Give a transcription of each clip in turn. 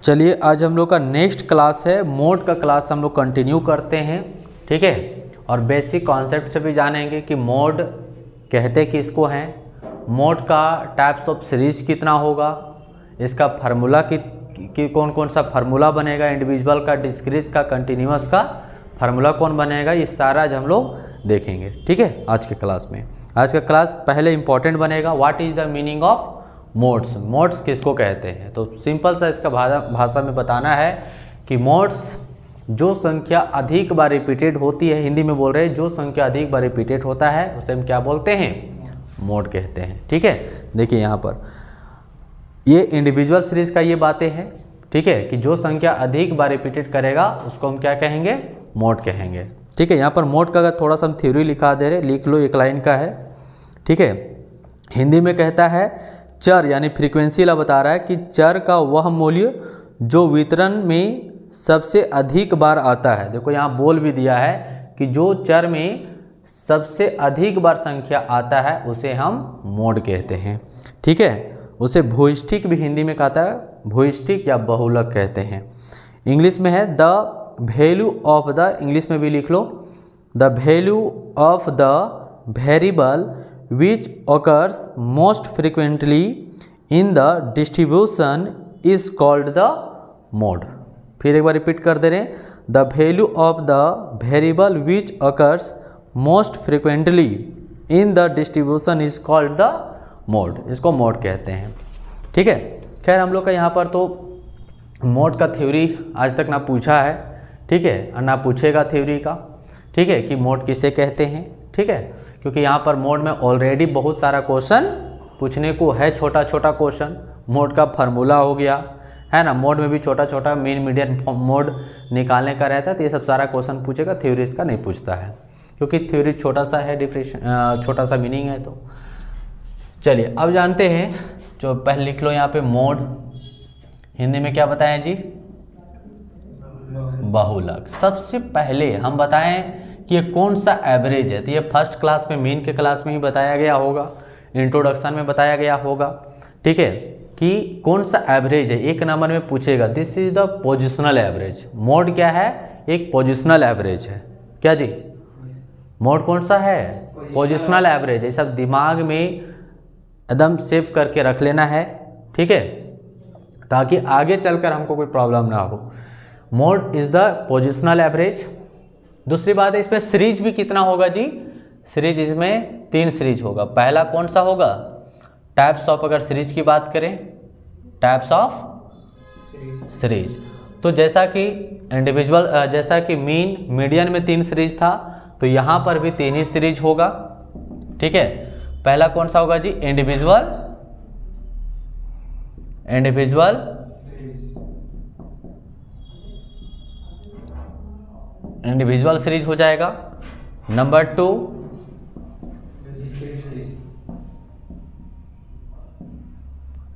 चलिए आज हम लोग का नेक्स्ट क्लास है मोड का क्लास हम लोग कंटिन्यू करते हैं, ठीक है। और बेसिक कॉन्सेप्ट से भी जानेंगे कि मोड कहते किसको हैं, मोड का टाइप्स ऑफ सीरीज कितना होगा, इसका फार्मूला कि कौन कौन सा फार्मूला बनेगा, इंडिविजुअल का, डिस्क्रीट का, कंटिन्यूअस का फार्मूला कौन बनेगा, ये सारा आज हम लोग देखेंगे, ठीक है। आज के क्लास में आज का क्लास पहले इंपॉर्टेंट बनेगा what is the meaning of modes. Modes किसको कहते हैं, तो सिंपल सा इसका भाषा में बताना है कि मोड्स जो संख्या अधिक बार रिपीटेड होती है, हिंदी में बोल रहे हैं, जो संख्या अधिक बार रिपीटेड होता है उसे हम क्या बोलते हैं, मोड कहते हैं, ठीक है। देखिए यहाँ पर ये इंडिविजुअल सीरीज का ये बातें हैं, ठीक है, कि जो संख्या अधिक बार रिपीटेड करेगा उसको हम क्या कहेंगे, मोड कहेंगे, ठीक है। यहाँ पर मोड का अगर थोड़ा सा हम थ्योरी लिखा दे रहे, लिख लो, एक लाइन का है, ठीक है। हिंदी में कहता है चर यानी फ्रीक्वेंसी ला बता रहा है कि चर का वह मूल्य जो वितरण में सबसे अधिक बार आता है। देखो यहाँ बोल भी दिया है कि जो चर में सबसे अधिक बार संख्या आता है उसे हम मोड कहते हैं, ठीक है। उसे भूयिष्ठिक भी हिंदी में कहता है, भूयिष्ठिक या बहुलक कहते हैं। इंग्लिश में है the value of the, English में भी लिख लो, the value of the variable which occurs most frequently in the distribution is called the mode। फिर एक बार रिपीट कर दे रहे हैं, the value of the variable which occurs most frequently in the distribution is called the mode। इसको mode कहते हैं, ठीक है। खैर हम लोग का यहाँ पर तो मोड का थ्योरी आज तक ना पूछा है, ठीक है, और ना पूछेगा थ्योरी का, ठीक है, कि मोड किसे कहते हैं, ठीक है, क्योंकि यहाँ पर मोड में ऑलरेडी बहुत सारा क्वेश्चन पूछने को है, छोटा छोटा क्वेश्चन। मोड का फार्मूला हो गया है ना, मोड में भी छोटा छोटा मीन मीडियन मोड निकालने का रहता है, तो ये सब सारा क्वेश्चन पूछेगा, थ्योरी इसका नहीं पूछता है, क्योंकि थ्योरी छोटा सा है, डिफरेंशिएशन छोटा सा मीनिंग है। तो चलिए अब जानते हैं, जो पहले लिख लो यहाँ पे मोड, हिंदी में क्या बताएं जी, बहुलक। सबसे पहले हम बताएं कि ये कौन सा एवरेज है, तो ये फर्स्ट क्लास में, मेन के क्लास में ही बताया गया होगा, इंट्रोडक्शन में बताया गया होगा, ठीक है, कि कौन सा एवरेज है। एक नंबर में पूछेगा this is the positional average. Mode क्या है, एक पोजिशनल एवरेज है, क्या जी, मोड कौन सा है, पोजिशनल एवरेज है। सब दिमाग में एकदम सेव करके रख लेना है, ठीक है, ताकि आगे चलकर हमको कोई प्रॉब्लम ना हो। Mode is the positional average. दूसरी बात है इसमें सीरीज भी कितना होगा जी, सीरीज इसमें 3 सीरीज होगा। पहला कौन सा होगा, टाइप्स ऑफ, अगर सीरीज की बात करें, टाइप्स ऑफ सीरीज, तो जैसा कि इंडिविजुअल, जैसा कि मीन मीडियन में 3 सीरीज था, तो यहाँ पर भी 3 ही सीरीज होगा, ठीक है। पहला कौन सा होगा जी, इंडिविजुअल सीरीज हो जाएगा। Number 2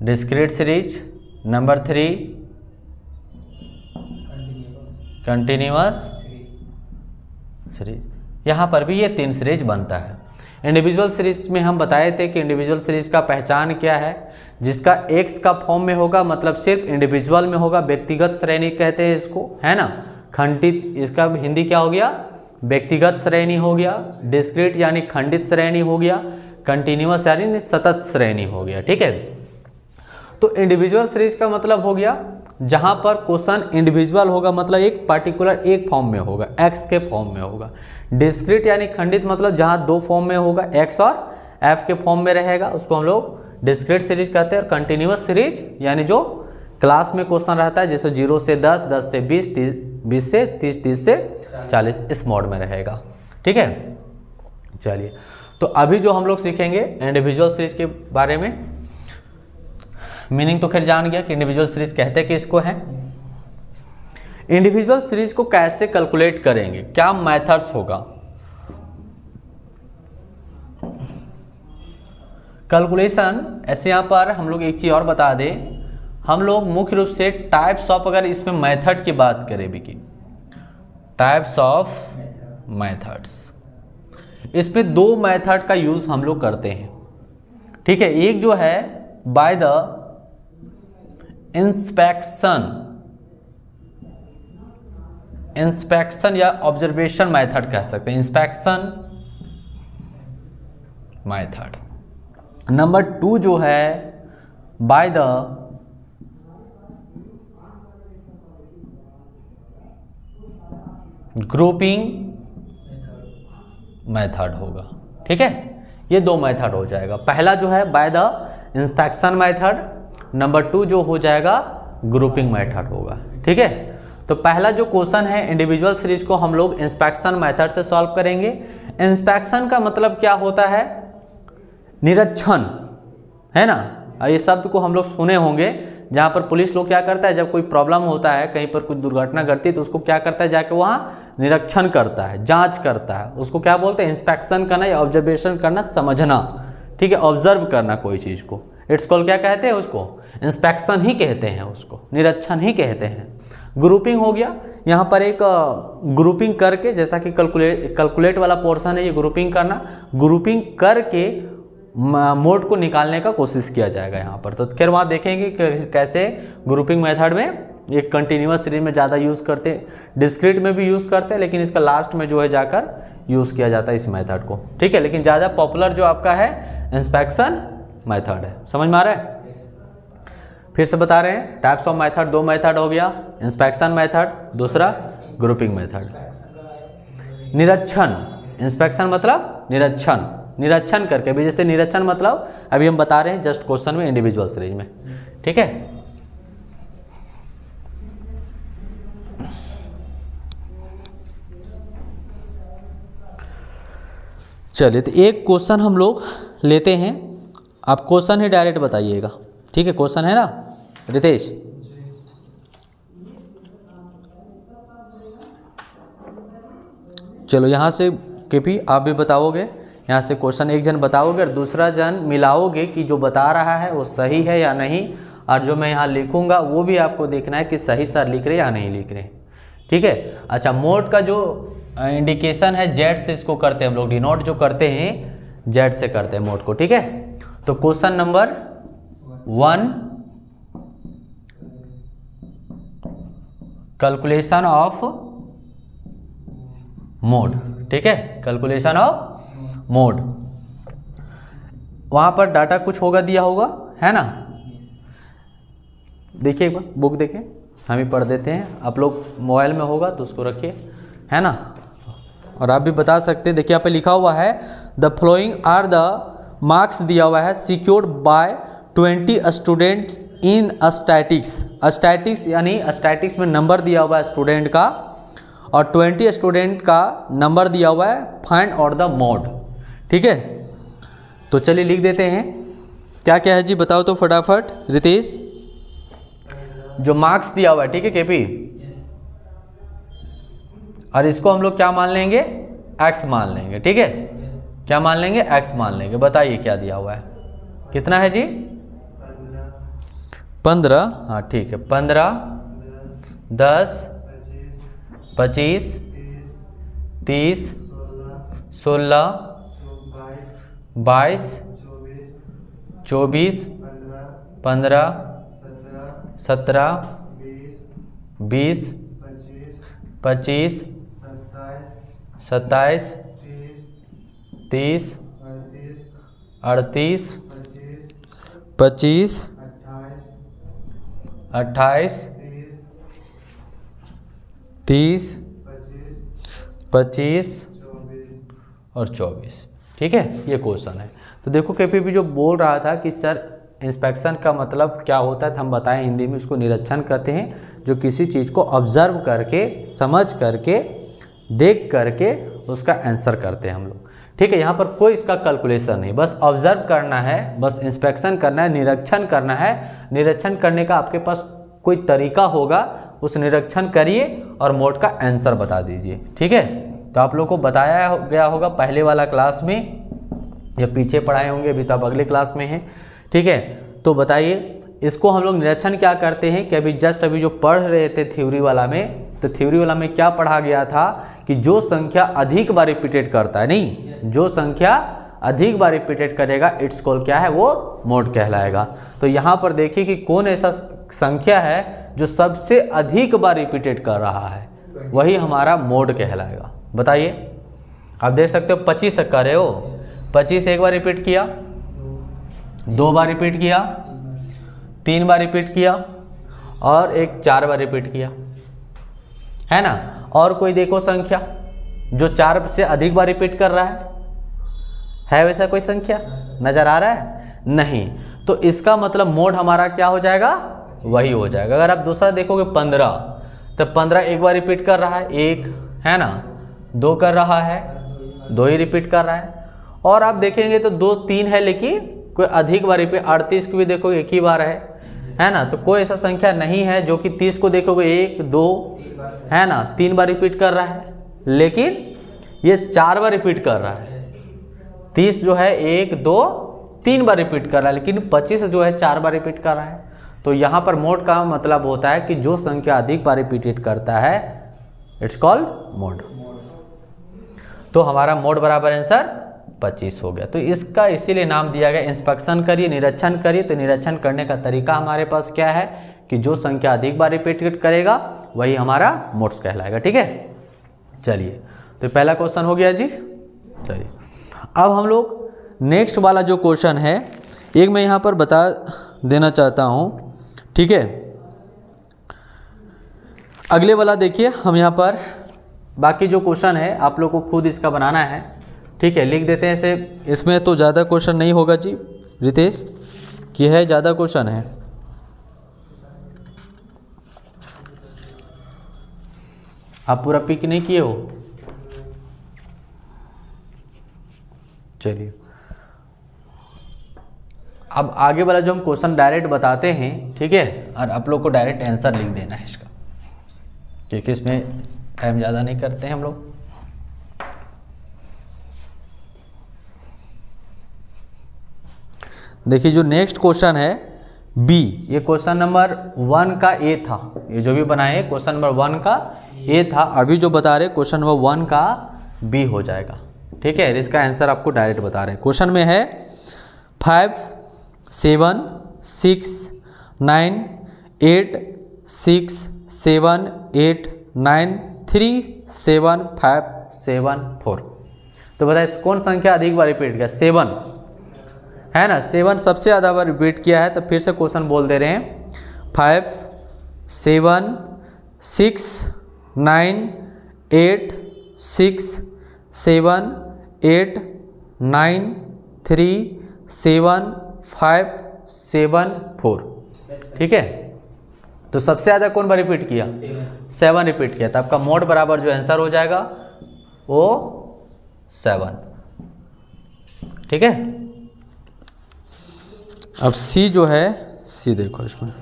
discrete series. Number 3 continuous series. यहाँ पर भी ये 3 सीरीज बनता है। इंडिविजुअल सीरीज में हम बताए थे कि इंडिविजुअल सीरीज का पहचान क्या है, जिसका एक्स का फॉर्म में होगा, मतलब सिर्फ इंडिविजुअल में होगा, व्यक्तिगत श्रेणी कहते हैं इसको, है ना। खंडित, इसका हिंदी क्या हो गया, व्यक्तिगत श्रेणी हो गया। डिस्क्रीट यानी खंडित श्रेणी हो गया। कंटिन्यूअस यानी सतत श्रेणी हो गया, ठीक है। तो इंडिविजुअल सीरीज का मतलब हो गया जहां पर क्वेश्चन इंडिविजुअल होगा, मतलब एक पर्टिकुलर एक फॉर्म में होगा, एक्स के फॉर्म में होगा। डिस्क्रीट यानी खंडित, मतलब जहां 2 फॉर्म में होगा, एक्स और एफ के फॉर्म में रहेगा, उसको हम लोग डिस्क्रीट सीरीज कहते हैं। और कंटिन्यूअस सीरीज यानी जो क्लास में क्वेश्चन रहता है, जैसे 0 से 10, 10 से 20, 20 से 30, 30 से 40, इस मोड में रहेगा, ठीक है। चलिए तो अभी जो हम लोग सीखेंगे इंडिविजुअल सीरीज के बारे में, मीनिंग तो खैर जान गया कि इंडिविजुअल सीरीज कहते कि इसको है। इंडिविजुअल सीरीज को कैसे कैलकुलेट करेंगे, क्या मेथड्स होगा कैलकुलेशन। ऐसे यहाँ पर हम लोग एक चीज और बता दें, हम लोग मुख्य रूप से टाइप्स ऑफ, अगर इसमें मेथड की बात करें भी, की टाइप्स ऑफ मेथड्स, इसमें 2 मेथड का यूज हम लोग करते हैं, ठीक है। एक जो है बाय द इंस्पेक्शन, इंस्पेक्शन या ऑब्जर्वेशन मेथड कह सकते हैं, इंस्पेक्शन मेथड। नंबर 2 जो है बाय द ग्रुपिंग मेथड होगा। ठीक है, ये 2 मेथड हो जाएगा। पहला जो है by the inspection method, number 2 जो हो जाएगा ग्रुपिंग मेथड होगा। ठीक है, तो पहला जो क्वेश्चन है इंडिविजुअल सीरीज को हम लोग इंस्पेक्शन मेथड से सॉल्व करेंगे। इंस्पेक्शन का मतलब क्या होता है? निरीक्षण, है ना। ये शब्द को हम लोग सुने होंगे, जहाँ पर पुलिस लोग क्या करता है, जब कोई प्रॉब्लम होता है, कहीं पर कुछ दुर्घटना घटती है, तो उसको क्या करता है, जाके वहाँ निरीक्षण करता है, जांच करता है। उसको क्या बोलते हैं? इंस्पेक्शन करना या ऑब्जर्वेशन करना, समझना। ठीक है, ऑब्जर्व करना कोई चीज़ को, इट्स कॉल्ड क्या कहते हैं उसको? इंस्पेक्शन ही कहते हैं उसको, निरीक्षण ही कहते हैं। ग्रुपिंग हो गया, यहाँ पर एक ग्रुपिंग करके, जैसा कि कैलकुलेट वाला पोर्शन है ये ग्रुपिंग करना, ग्रुपिंग करके मोड को निकालने का कोशिश किया जाएगा यहाँ पर। तो खैर वहाँ देखेंगे कि कैसे ग्रुपिंग मेथड में एक कंटिन्यूअस सीरीज में ज़्यादा यूज़ करते हैं, डिस्क्रीट में भी यूज़ करते हैं, लेकिन इसका लास्ट में जो है जाकर यूज़ किया जाता है इस मेथड को। ठीक है, लेकिन ज़्यादा पॉपुलर जो आपका है इंस्पेक्शन मेथड है। समझ में आ रहा है? फिर से बता रहे हैं, टाइप्स ऑफ मेथड 2 मेथड हो गया, इंस्पेक्शन मेथड, दूसरा ग्रुपिंग मेथड। निरीक्षण, इंस्पेक्शन मतलब निरीक्षण, निरीक्षण करके। अभी जैसे निरीक्षण मतलब अभी हम बता रहे हैं जस्ट क्वेश्चन में इंडिविजुअल सीरीज में। ठीक है, चलिए तो एक क्वेश्चन हम लोग लेते हैं, आप क्वेश्चन ही डायरेक्ट बताइएगा। ठीक है, क्वेश्चन है ना रितेश? चलो यहाँ से केपी आप भी बताओगे, यहाँ से क्वेश्चन एक जन बताओगे और दूसरा जन मिलाओगे कि जो बता रहा है वो सही है या नहीं, और जो मैं यहाँ लिखूंगा वो भी आपको देखना है कि सही सर लिख रहे या नहीं लिख रहे। ठीक है, अच्छा मोड का जो इंडिकेशन है जेड से इसको करते हैं हम लोग, डिनोट जो करते हैं जेड से करते हैं मोड को। ठीक है, तो question number 1, calculation of mode. ठीक है, कैलकुलेशन ऑफ मोड, वहां पर डाटा कुछ होगा दिया होगा, है ना। देखिए एक बार बुक देखें, हम ही पढ़ देते हैं, आप लोग मोबाइल में होगा तो उसको रखिए, है ना, और आप भी बता सकते हैं। देखिए यहाँ पे लिखा हुआ है the following are the marks दिया हुआ है secured by 20 students in statics. Statics यानी स्टैटिक्स में नंबर दिया हुआ है स्टूडेंट का, और 20 स्टूडेंट का नंबर दिया हुआ है, फाइंड आउट द मोड। ठीक है, तो चलिए लिख देते हैं, क्या क्या है जी बताओ तो फटाफट रितेश। जो मार्क्स दिया हुआ है, ठीक है केपी, और इसको हम लोग क्या मान लेंगे, एक्स मान लेंगे। ठीक है, क्या मान लेंगे, एक्स मान लेंगे। बताइए क्या दिया हुआ है, कितना है जी, 15। हाँ ठीक है, 15, 10, 25, 30, 16, 22, 24, 15, 17, 20, 25, 27, 30, 38, 25, 28, 30, 25 और 24। ठीक है, ये क्वेश्चन है। तो देखो केपी भी जो बोल रहा था कि सर इंस्पेक्शन का मतलब क्या होता है, तो हम बताएं हिंदी में उसको निरीक्षण कहते हैं, जो किसी चीज़ को ऑब्जर्व करके, समझ करके, देख करके उसका आंसर करते हैं हम लोग। ठीक है, यहाँ पर कोई इसका कैलकुलेशन नहीं, बस ऑब्जर्व करना है, बस इंस्पेक्शन करना है, निरीक्षण करना है। निरीक्षण करने का आपके पास कोई तरीका होगा, उस निरीक्षण करिए और मोड का आंसर बता दीजिए। ठीक है, तो आप लोग को बताया गया होगा पहले वाला क्लास में, या पीछे पढ़ाए होंगे, अभी तो आप अगले क्लास में हैं। ठीक है, तो बताइए इसको हम लोग निरीक्षण क्या करते हैं कि अभी जस्ट अभी जो पढ़ रहे थे थ्योरी वाला में, तो थ्योरी वाला में क्या पढ़ा गया था कि जो संख्या अधिक बार रिपीटेड करता है, नहीं जो संख्या अधिक बार रिपीटेड करेगा इट्स कॉल्ड क्या है, वो मोड कहलाएगा। तो यहाँ पर देखिए कि कौन ऐसा संख्या है जो सबसे अधिक बार रिपीटेड कर रहा है। वही हमारा मोड कहलाएगा। बताइए, आप देख सकते हो 25 तक कर रहे हो, 25 एक बार रिपीट किया, 2 बार रिपीट किया, 3 बार रिपीट किया और एक 4 बार रिपीट किया, है ना। और कोई देखो संख्या जो 4 से अधिक बार रिपीट कर रहा है वैसा कोई संख्या नजर आ रहा है? नहीं। तो इसका मतलब मोड हमारा क्या हो जाएगा? वही हो जाएगा। अगर आप दूसरा देखोगे 15, तो 15 एक बार रिपीट कर रहा है, 1 है ना, 2 कर रहा है, 2 ही रिपीट कर रहा है। और आप देखेंगे तो 2 3 है, लेकिन कोई अधिक बार रिपीट, 38 की भी देखोगे एक ही बार है ना। तो कोई ऐसा संख्या नहीं है जो कि 30 को देखोगे 1 2 है ना 3 बार रिपीट कर रहा है, लेकिन ये 4 बार रिपीट कर रहा है। 30 जो है 1 2 3 बार रिपीट कर रहा है, लेकिन 25 जो है 4 बार रिपीट कर रहा है। तो यहाँ पर मोड का मतलब होता है कि जो संख्या अधिक बार रिपीटेड करता है, इट्स कॉल्ड मोड। तो हमारा मोड बराबर आंसर 25 हो गया। तो इसका इसीलिए नाम दिया गया। इंस्पेक्शन करिए, निरीक्षण करिए। तो निरीक्षण करने का तरीका हमारे पास क्या है कि जो संख्या अधिक बार रिपीटेड करेगा वही हमारा मोड्स कहलाएगा। ठीक है, चलिए, तो पहला क्वेश्चन हो गया जी। चलिए, अब हम लोग नेक्स्ट वाला जो क्वेश्चन है, एक मैं यहाँ पर बता देना चाहता हूँ। ठीक है, अगले वाला देखिए, हम यहाँ पर बाकी जो क्वेश्चन है आप लोग को खुद इसका बनाना है। ठीक है, लिख देते हैं ऐसे। इसमें तो ज़्यादा क्वेश्चन नहीं होगा जी रितेश, कि है ज़्यादा क्वेश्चन है। आप पूरा पिक नहीं किए हो? चलिए, अब आगे वाला जो हम क्वेश्चन डायरेक्ट बताते हैं, ठीक है, और आप लोग को डायरेक्ट आंसर लिख देना है इसका, क्योंकि इसमें टाइम ज़्यादा नहीं करते हैं हम लोग। देखिए, जो नेक्स्ट क्वेश्चन है बी, ये क्वेश्चन नंबर 1 का ए था। ये जो भी बनाए क्वेश्चन नंबर 1 का ए था, अभी जो बता रहे क्वेश्चन नंबर 1 का बी हो जाएगा। ठीक है, इसका आंसर आपको डायरेक्ट बता रहे हैं। क्वेश्चन में है 5 7 6 9 8 6 7 8 9 3 7 5 7 4। तो बताइए कौन संख्या अधिक बार रिपीट किया? 7 है ना, 7 सबसे ज़्यादा बार रिपीट किया है। तो फिर से क्वेश्चन बोल दे रहे हैं, 5 7 6 9 8 6 7 8 9 3 7 5 7 4। ठीक है, तो सबसे ज़्यादा कौन बार रिपीट किया? 7 रिपीट किया। तो आपका मोड बराबर जो आंसर हो जाएगा वो 7। ठीक है, अब सी जो है, सी देखो, इसमें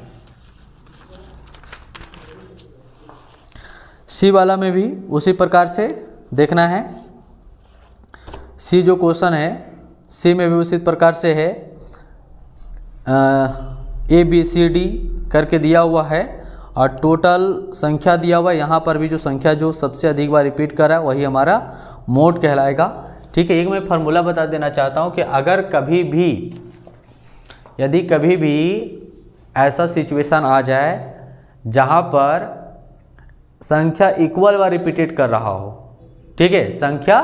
सी वाला में भी उसी प्रकार से देखना है। सी जो क्वेश्चन है, सी में भी उसी प्रकार से है, ए बी सी डी करके दिया हुआ है और टोटल संख्या दिया हुआ है। यहाँ पर भी जो संख्या जो सबसे अधिक बार रिपीट कर रहा है वही हमारा मोड कहलाएगा। ठीक है, एक मैं फार्मूला बता देना चाहता हूँ कि अगर कभी भी, यदि कभी भी ऐसा सिचुएशन आ जाए जहाँ पर संख्या इक्वल बार रिपीटेड कर रहा हो, ठीक है, संख्या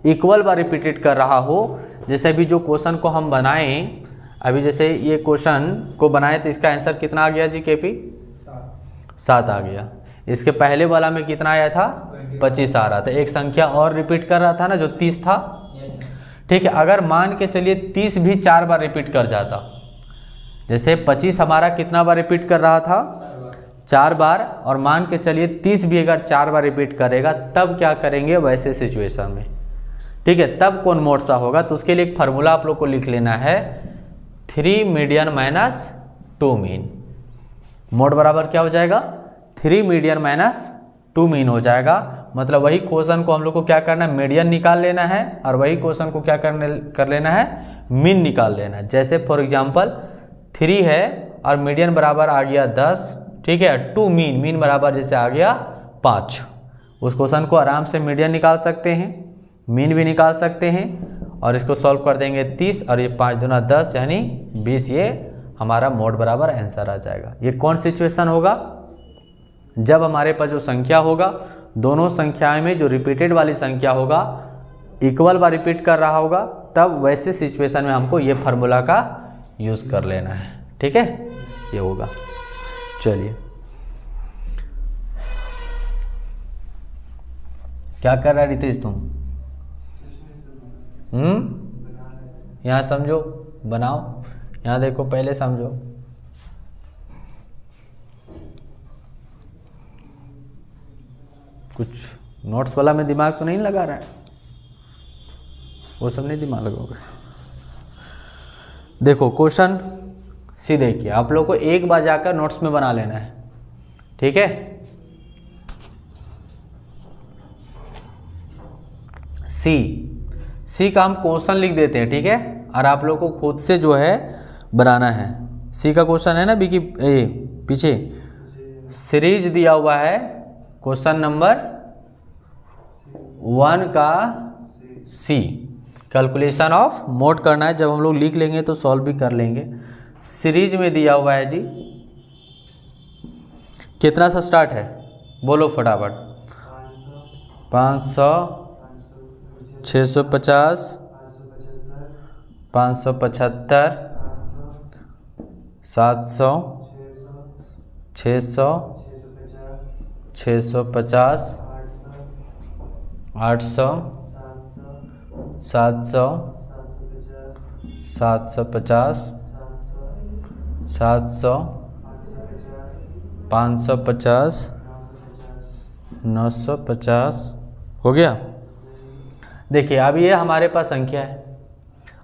इक्वल बार रिपीटेड कर रहा हो, जैसे अभी जो क्वेश्चन को हम बनाएं, अभी जैसे ये क्वेश्चन को बनाए तो इसका आंसर कितना आ गया जी केपी? 7 आ गया। इसके पहले वाला में कितना आया था? 25 आ रहा था। एक संख्या और रिपीट कर रहा था ना, जो 30 था। ठीक है, अगर मान के चलिए 30 भी 4 बार रिपीट कर जाता, जैसे 25 हमारा कितना बार रिपीट कर रहा था? 4 बार, और मान के चलिए 30 भी अगर 4 बार रिपीट करेगा, तब क्या करेंगे वैसे सिचुएशन में? ठीक है, तब कौन मोड सा होगा? तो उसके लिए एक फार्मूला आप लोग को लिख लेना है, 3 मीडियन माइनस 2 मीन। मोड बराबर क्या हो जाएगा? 3 मीडियन माइनस 2 मीन हो जाएगा। मतलब वही क्वेश्चन को हम लोग को क्या करना है? मीडियन निकाल लेना है, और वही क्वेश्चन को क्या कर लेना है? मीन निकाल लेना है। जैसे फॉर एग्जांपल 3 है और मीडियन बराबर आ गया 10, ठीक है, 2 मीन, मीन बराबर जैसे आ गया 5। उस क्वेश्चन को आराम से मीडियन निकाल सकते हैं, मीन भी निकाल सकते हैं, और इसको सॉल्व कर देंगे 30, और ये 5 दूना 10 यानी 20, ये हमारा मोड बराबर आंसर आ जाएगा। ये कौन सिचुएशन होगा? जब हमारे पास जो संख्या होगा दोनों संख्याएं में जो रिपीटेड वाली संख्या होगा इक्वल बार रिपीट कर रहा होगा, तब वैसे सिचुएशन में हमको ये फार्मूला का यूज़ कर लेना है। ठीक है, ये होगा। चलिए, क्या कर रहा है रितेश तुम? यहाँ समझो, बनाओ, यहाँ देखो, पहले समझो। कुछ नोट्स वाला में दिमाग तो नहीं लगा रहा है, वो सब नहीं दिमाग लगाओगे। देखो क्वेश्चन सी देखिए, आप लोग को एक बार जाकर नोट्स में बना लेना है। ठीक है, सी का हम क्वेश्चन लिख देते हैं। ठीक है, और आप लोग को खुद से जो है बनाना है। सी का क्वेश्चन है ना बी की पीछे सीरीज दिया हुआ है, क्वेश्चन नंबर 1 का सी। कैलकुलेशन ऑफ मोड करना है, जब हम लोग लिख लेंगे तो सॉल्व भी कर लेंगे। सीरीज में दिया हुआ है जी, कितना सा स्टार्ट है बोलो फटाफट। 500, 650, 575, 700, 600, 650, 800, 700, 750, 700, 550, 950 हो गया। देखिए अब ये हमारे पास संख्या है।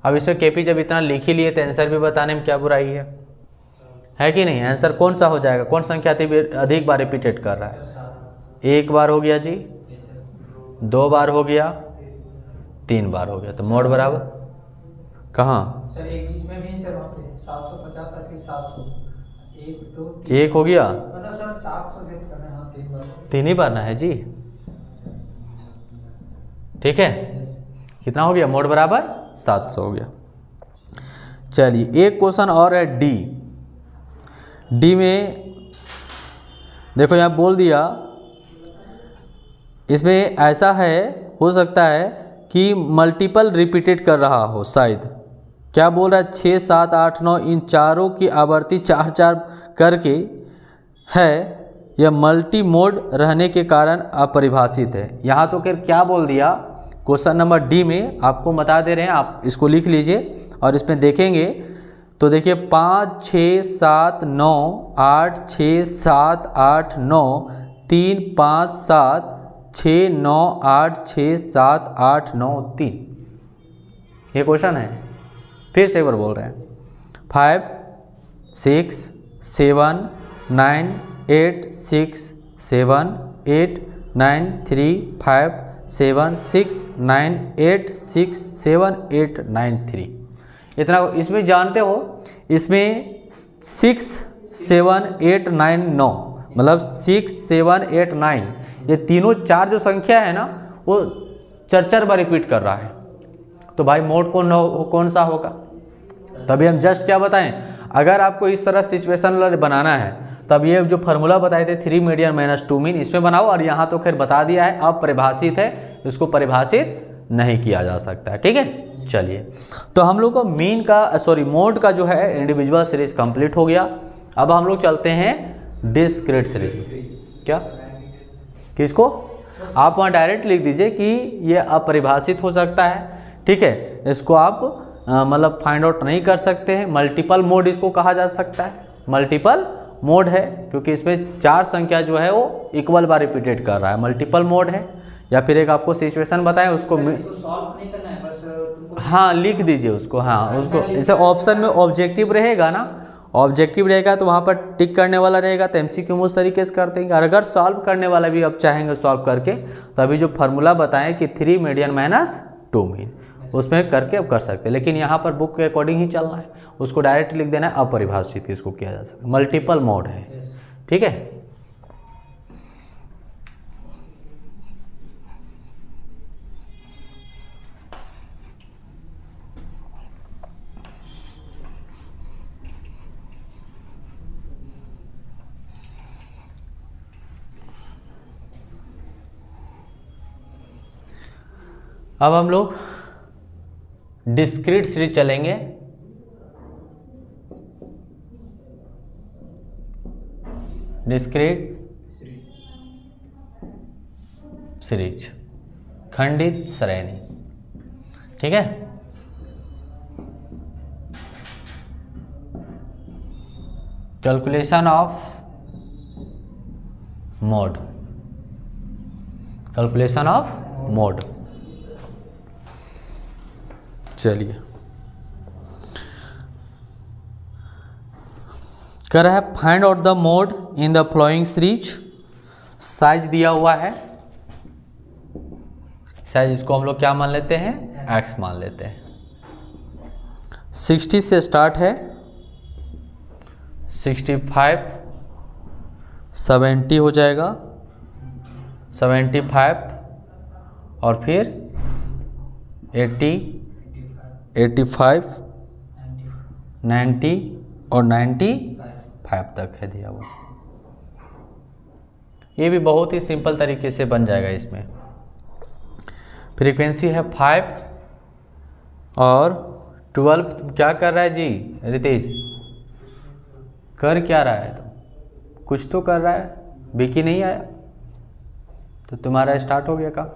अब इसमें केपी जब इतना लिख ही लिए तो आंसर भी बताने में क्या बुराई है कि नहीं? आंसर कौन सा हो जाएगा? कौन संख्या अधिक बार रिपीटेड कर रहा है? 1 बार हो गया जी, 2 बार हो गया, 3 बार हो गया, तो मोड बराबर कहाँ? सर एक बीच में भी सर वहाँ पे 750 और फिर 700, 1 2 3 1 हो गया, मतलब सर 700 से करना है। हाँ 3 बार, 3 ही बार ना है जी। ठीक है, कितना हो गया? मोड बराबर 700 हो गया। चलिए एक क्वेश्चन और है डी में देखो, यहाँ बोल दिया, इसमें ऐसा है, हो सकता है कि मल्टीपल रिपीटेड कर रहा हो शायद। क्या बोल रहा है? 6 7 8 9 इन चारों की आवर्ती 4 4 करके है, यह मल्टी मोड रहने के कारण अपरिभाषित है। यहाँ तो फिर क्या बोल दिया? क्वेश्चन नंबर डी में आपको बता दे रहे हैं, आप इसको लिख लीजिए और इसमें देखेंगे तो देखिए 5 6 7 9 8 6 7 8 9 3 5 7 6 9 8 6 7 8 9 3, ये क्वेश्चन है। फिर से एक बार बोल रहे हैं, 5 6 7 9 8 6 7 8 9 3 5 7 6 9 8 6 7 8 9 3। इतना इसमें जानते हो, इसमें 6 7 8 9 9 मतलब 6 7 8 9, ये तीनों 4 जो संख्या है ना वो 4 बार रिपीट कर रहा है। तो भाई मोड कौन सा होगा? तभी हम जस्ट क्या बताएं, अगर आपको इस तरह सिचुएशन बनाना है तब ये जो फार्मूला बताए थे 3 मीडियन माइनस 2 मीन, इसमें बनाओ। और यहाँ तो खैर बता दिया है, अपरिभाषित है, इसको परिभाषित नहीं किया जा सकता है। ठीक है, चलिए तो हम लोग को मीन का मोड का जो है इंडिविजुअल सीरीज कंप्लीट हो गया। अब हम लोग चलते हैं डिस्क्रीट सीरीज। क्या किसको? आप वहाँ डायरेक्ट लिख दीजिए कि ये अपरिभाषित हो सकता है। ठीक है, इसको आप मतलब फाइंड आउट नहीं कर सकते हैं। मल्टीपल मोड इसको कहा जा सकता है, मल्टीपल मोड है क्योंकि इसमें 4 संख्या जो है वो इक्वल बार रिपीटेड कर रहा है, मल्टीपल मोड है। या फिर एक आपको सिचुएशन बताएं, उसको सॉल्व नहीं करना है, बस तुमको हाँ लिख दीजिए उसको, हाँ उसको इसे ऑप्शन में ऑब्जेक्टिव रहेगा ना, ऑब्जेक्टिव रहेगा तो वहाँ पर टिक करने वाला रहेगा, तो एमसीक्यू उस तरीके से कर देंगे। और अगर सॉल्व करने वाला भी अब चाहेंगे सॉल्व करके, तो अभी जो फार्मूला बताएं कि 3 मीडियन माइनस 2 मीन, उसमें करके अब कर सकते हैं। लेकिन यहाँ पर बुक के अकॉर्डिंग ही चलना है, उसको डायरेक्ट लिख देना है, अपरिभाषित इसको किया जा सकता है, मल्टीपल मोड है। ठीक है, अब हम लोग डिस्क्रीट सीरीज चलेंगे। डिस्क्रीट सीरीज, खंडित श्रेणी, ठीक है। Calculation of mode, calculation of mode. चलिए, कर रहा है find out the mode in the flowing series. Size दिया हुआ है, साइज इसको हम लोग क्या मान लेते हैं, x मान लेते हैं। 60 से स्टार्ट है, 65, 70 हो जाएगा, 75 और फिर 80, 85, 90 और 95 तक है दिया हुआ। ये भी बहुत ही सिंपल तरीके से बन जाएगा। इसमें फ्रीक्वेंसी है 5 और 12। क्या कर रहा है जी रितेश, कर क्या रहा है? तो कुछ तो कर रहा है, विकी नहीं आया तो तुम्हारा स्टार्ट हो गया काम।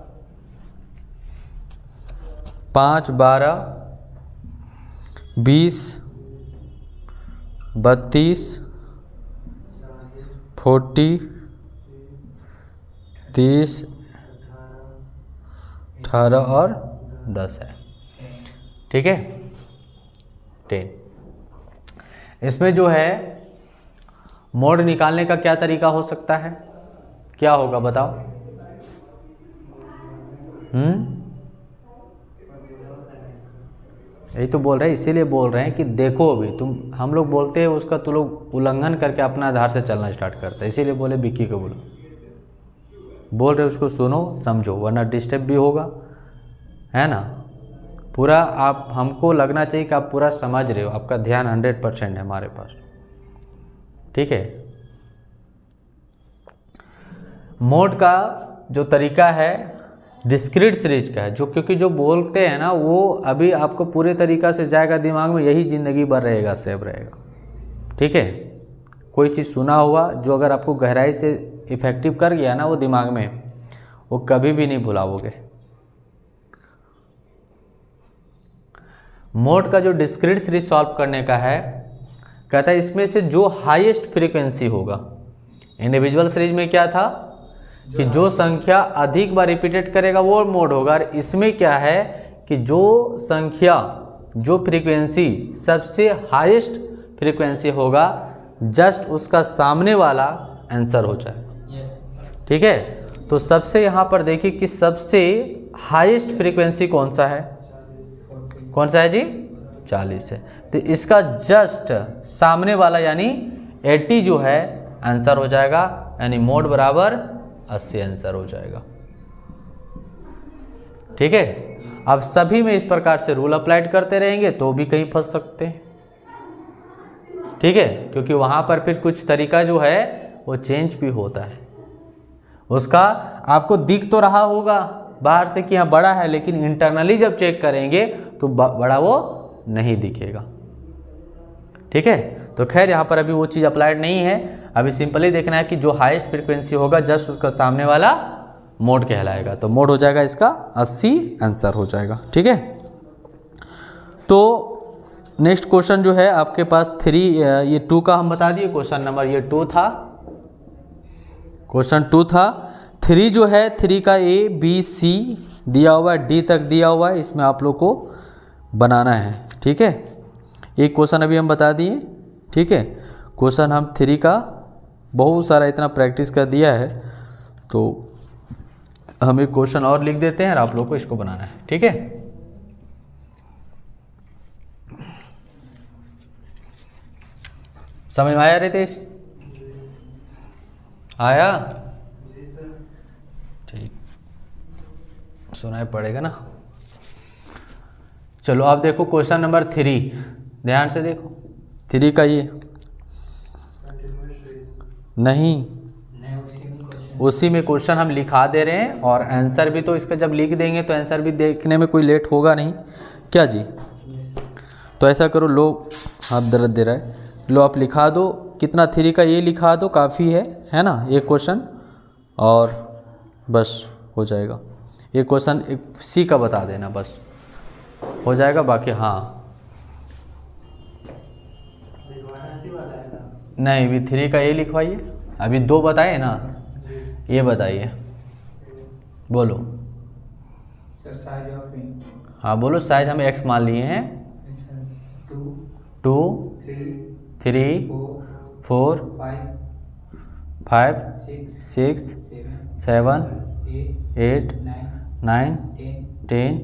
5, 12, 20, 32, 40, 30, 18 और 10 है, ठीक है, 10। इसमें जो है मोड निकालने का क्या तरीका हो सकता है, क्या होगा बताओ? यही तो बोल रहे हैं, इसीलिए बोल रहे हैं कि देखो अभी तुम, हम लोग बोलते हैं उसका तो लोग उल्लंघन करके अपना आधार से चलना स्टार्ट करते हैं। इसीलिए बोले विक्की को बोलो, बोल रहे उसको सुनो समझो, वरना डिस्टर्ब भी होगा, है ना। पूरा आप, हमको लगना चाहिए कि आप पूरा समझ रहे हो, आपका ध्यान 100% है हमारे पास, ठीक है। मोड का जो तरीका है डिस्क्रीट सीरीज का है, जो क्योंकि जो बोलते हैं ना वो अभी आपको पूरे तरीका से जाएगा दिमाग में, यही ज़िंदगी भर रहेगा, सेव रहेगा, ठीक है। कोई चीज़ सुना हुआ जो अगर आपको गहराई से इफेक्टिव कर गया ना वो दिमाग में, वो कभी भी नहीं भुलाओगे। मोड का जो डिस्क्रीट सीरीज सॉल्व करने का है, कहता है इसमें से जो हाईएस्ट फ्रीक्वेंसी होगा। इंडिविजुअल सीरीज में क्या था कि जो संख्या अधिक बार रिपीटेड करेगा वो मोड होगा, और इसमें क्या है कि जो संख्या, जो फ्रीक्वेंसी सबसे हाईएस्ट फ्रीक्वेंसी होगा, जस्ट उसका सामने वाला आंसर हो जाए, ठीक है। तो सबसे यहाँ पर देखिए कि सबसे हाईएस्ट फ्रीक्वेंसी कौन सा है, कौन सा है जी, 40 है। तो इसका जस्ट सामने वाला यानी 80 जो है आंसर हो जाएगा, यानी मोड बराबर 80 आंसर हो जाएगा, ठीक है। अब सभी में इस प्रकार से रूल अप्लाइड करते रहेंगे तो भी कहीं फंस सकते हैं, ठीक है, क्योंकि वहाँ पर फिर कुछ तरीका जो है वो चेंज भी होता है। उसका आपको दिख तो रहा होगा बाहर से कि हाँ बड़ा है, लेकिन इंटरनली जब चेक करेंगे तो बड़ा वो नहीं दिखेगा, ठीक है। तो खैर यहाँ पर अभी वो चीज़ अप्लाइड नहीं है, अभी सिंपली देखना है कि जो हाईएस्ट फ्रीक्वेंसी होगा जस्ट उसका सामने वाला मोड कहलाएगा। तो मोड हो जाएगा इसका 80 आंसर हो जाएगा, ठीक है। तो नेक्स्ट क्वेश्चन जो है आपके पास 3, ये 2 का हम बता दिए, क्वेश्चन नंबर ये 2 था, क्वेश्चन 2 था। 3 जो है 3 का ABC दिया हुआ है, D तक दिया हुआ है, इसमें आप लोग को बनाना है, ठीक है। एक क्वेश्चन अभी हम बता दिए, ठीक है। क्वेश्चन हम 3 का बहुत सारा इतना प्रैक्टिस कर दिया है, तो हम एक क्वेश्चन और लिख देते हैं और आप लोग को इसको बनाना है, ठीक है। समझ में आया रितेश? आया? ठीक, सुनाई पड़ेगा ना। चलो आप देखो क्वेश्चन नंबर 3, ध्यान से देखो। 3 का ये नहीं, उसी में क्वेश्चन हम लिखा दे रहे हैं और आंसर भी तो इसका जब लिख देंगे तो आंसर भी देखने में कोई लेट होगा नहीं क्या जी। तो ऐसा करो, लो हाथ दर्द दे रहा है, लो आप लिखा दो, कितना 3 का ये लिखा दो, काफ़ी है ना एक क्वेश्चन, और बस हो जाएगा। ये क्वेश्चन एक सी का बता देना, बस हो जाएगा। बाकी हाँ नहीं, अभी 3 का ये लिखवाइए, अभी 2 बताए ना, ये बताइए, बोलो सर साइज ऑफ हाँ बोलो। साइज हम x मान लिए हैं, 2 3 4 5 6 7 8 9 10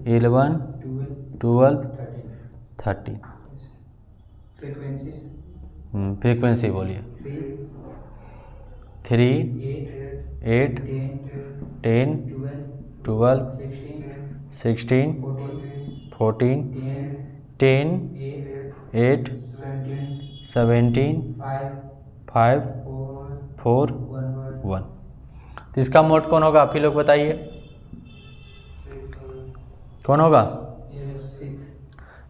11 12 13। फ्रीक्वेंसी बोलिए, 3 8 10 12 16 14 10 8 17 5 4 1। तो इसका मोड कौन होगा, आप ही लोग बताइए, कौन होगा?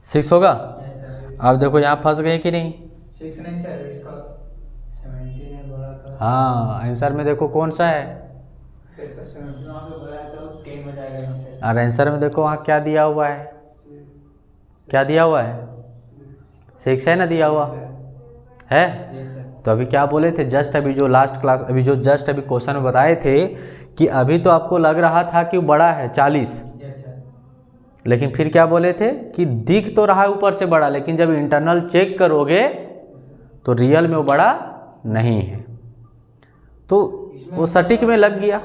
6 होगा। आप देखो यहाँ फंस गए कि नहीं? 6 नहीं सर, इसका 17 है बोला था। हाँ आंसर में देखो कौन सा है, इसका 17 वहाँ पे बोला है तो 10 हो जाएगा आंसर। और आंसर में देखो वहाँ क्या दिया हुआ है, क्या दिया हुआ है? 6 है ना दिया हुआ है। तो अभी क्या बोले थे जस्ट अभी जो लास्ट क्लास, अभी जो जस्ट अभी क्वेश्चन में बताए थे कि अभी तो आपको लग रहा था कि वो बड़ा है 40, लेकिन फिर क्या बोले थे कि दिख तो रहा है ऊपर से बड़ा, लेकिन जब इंटरनल चेक करोगे तो रियल में वो बड़ा नहीं है। तो वो सटीक में लग गया,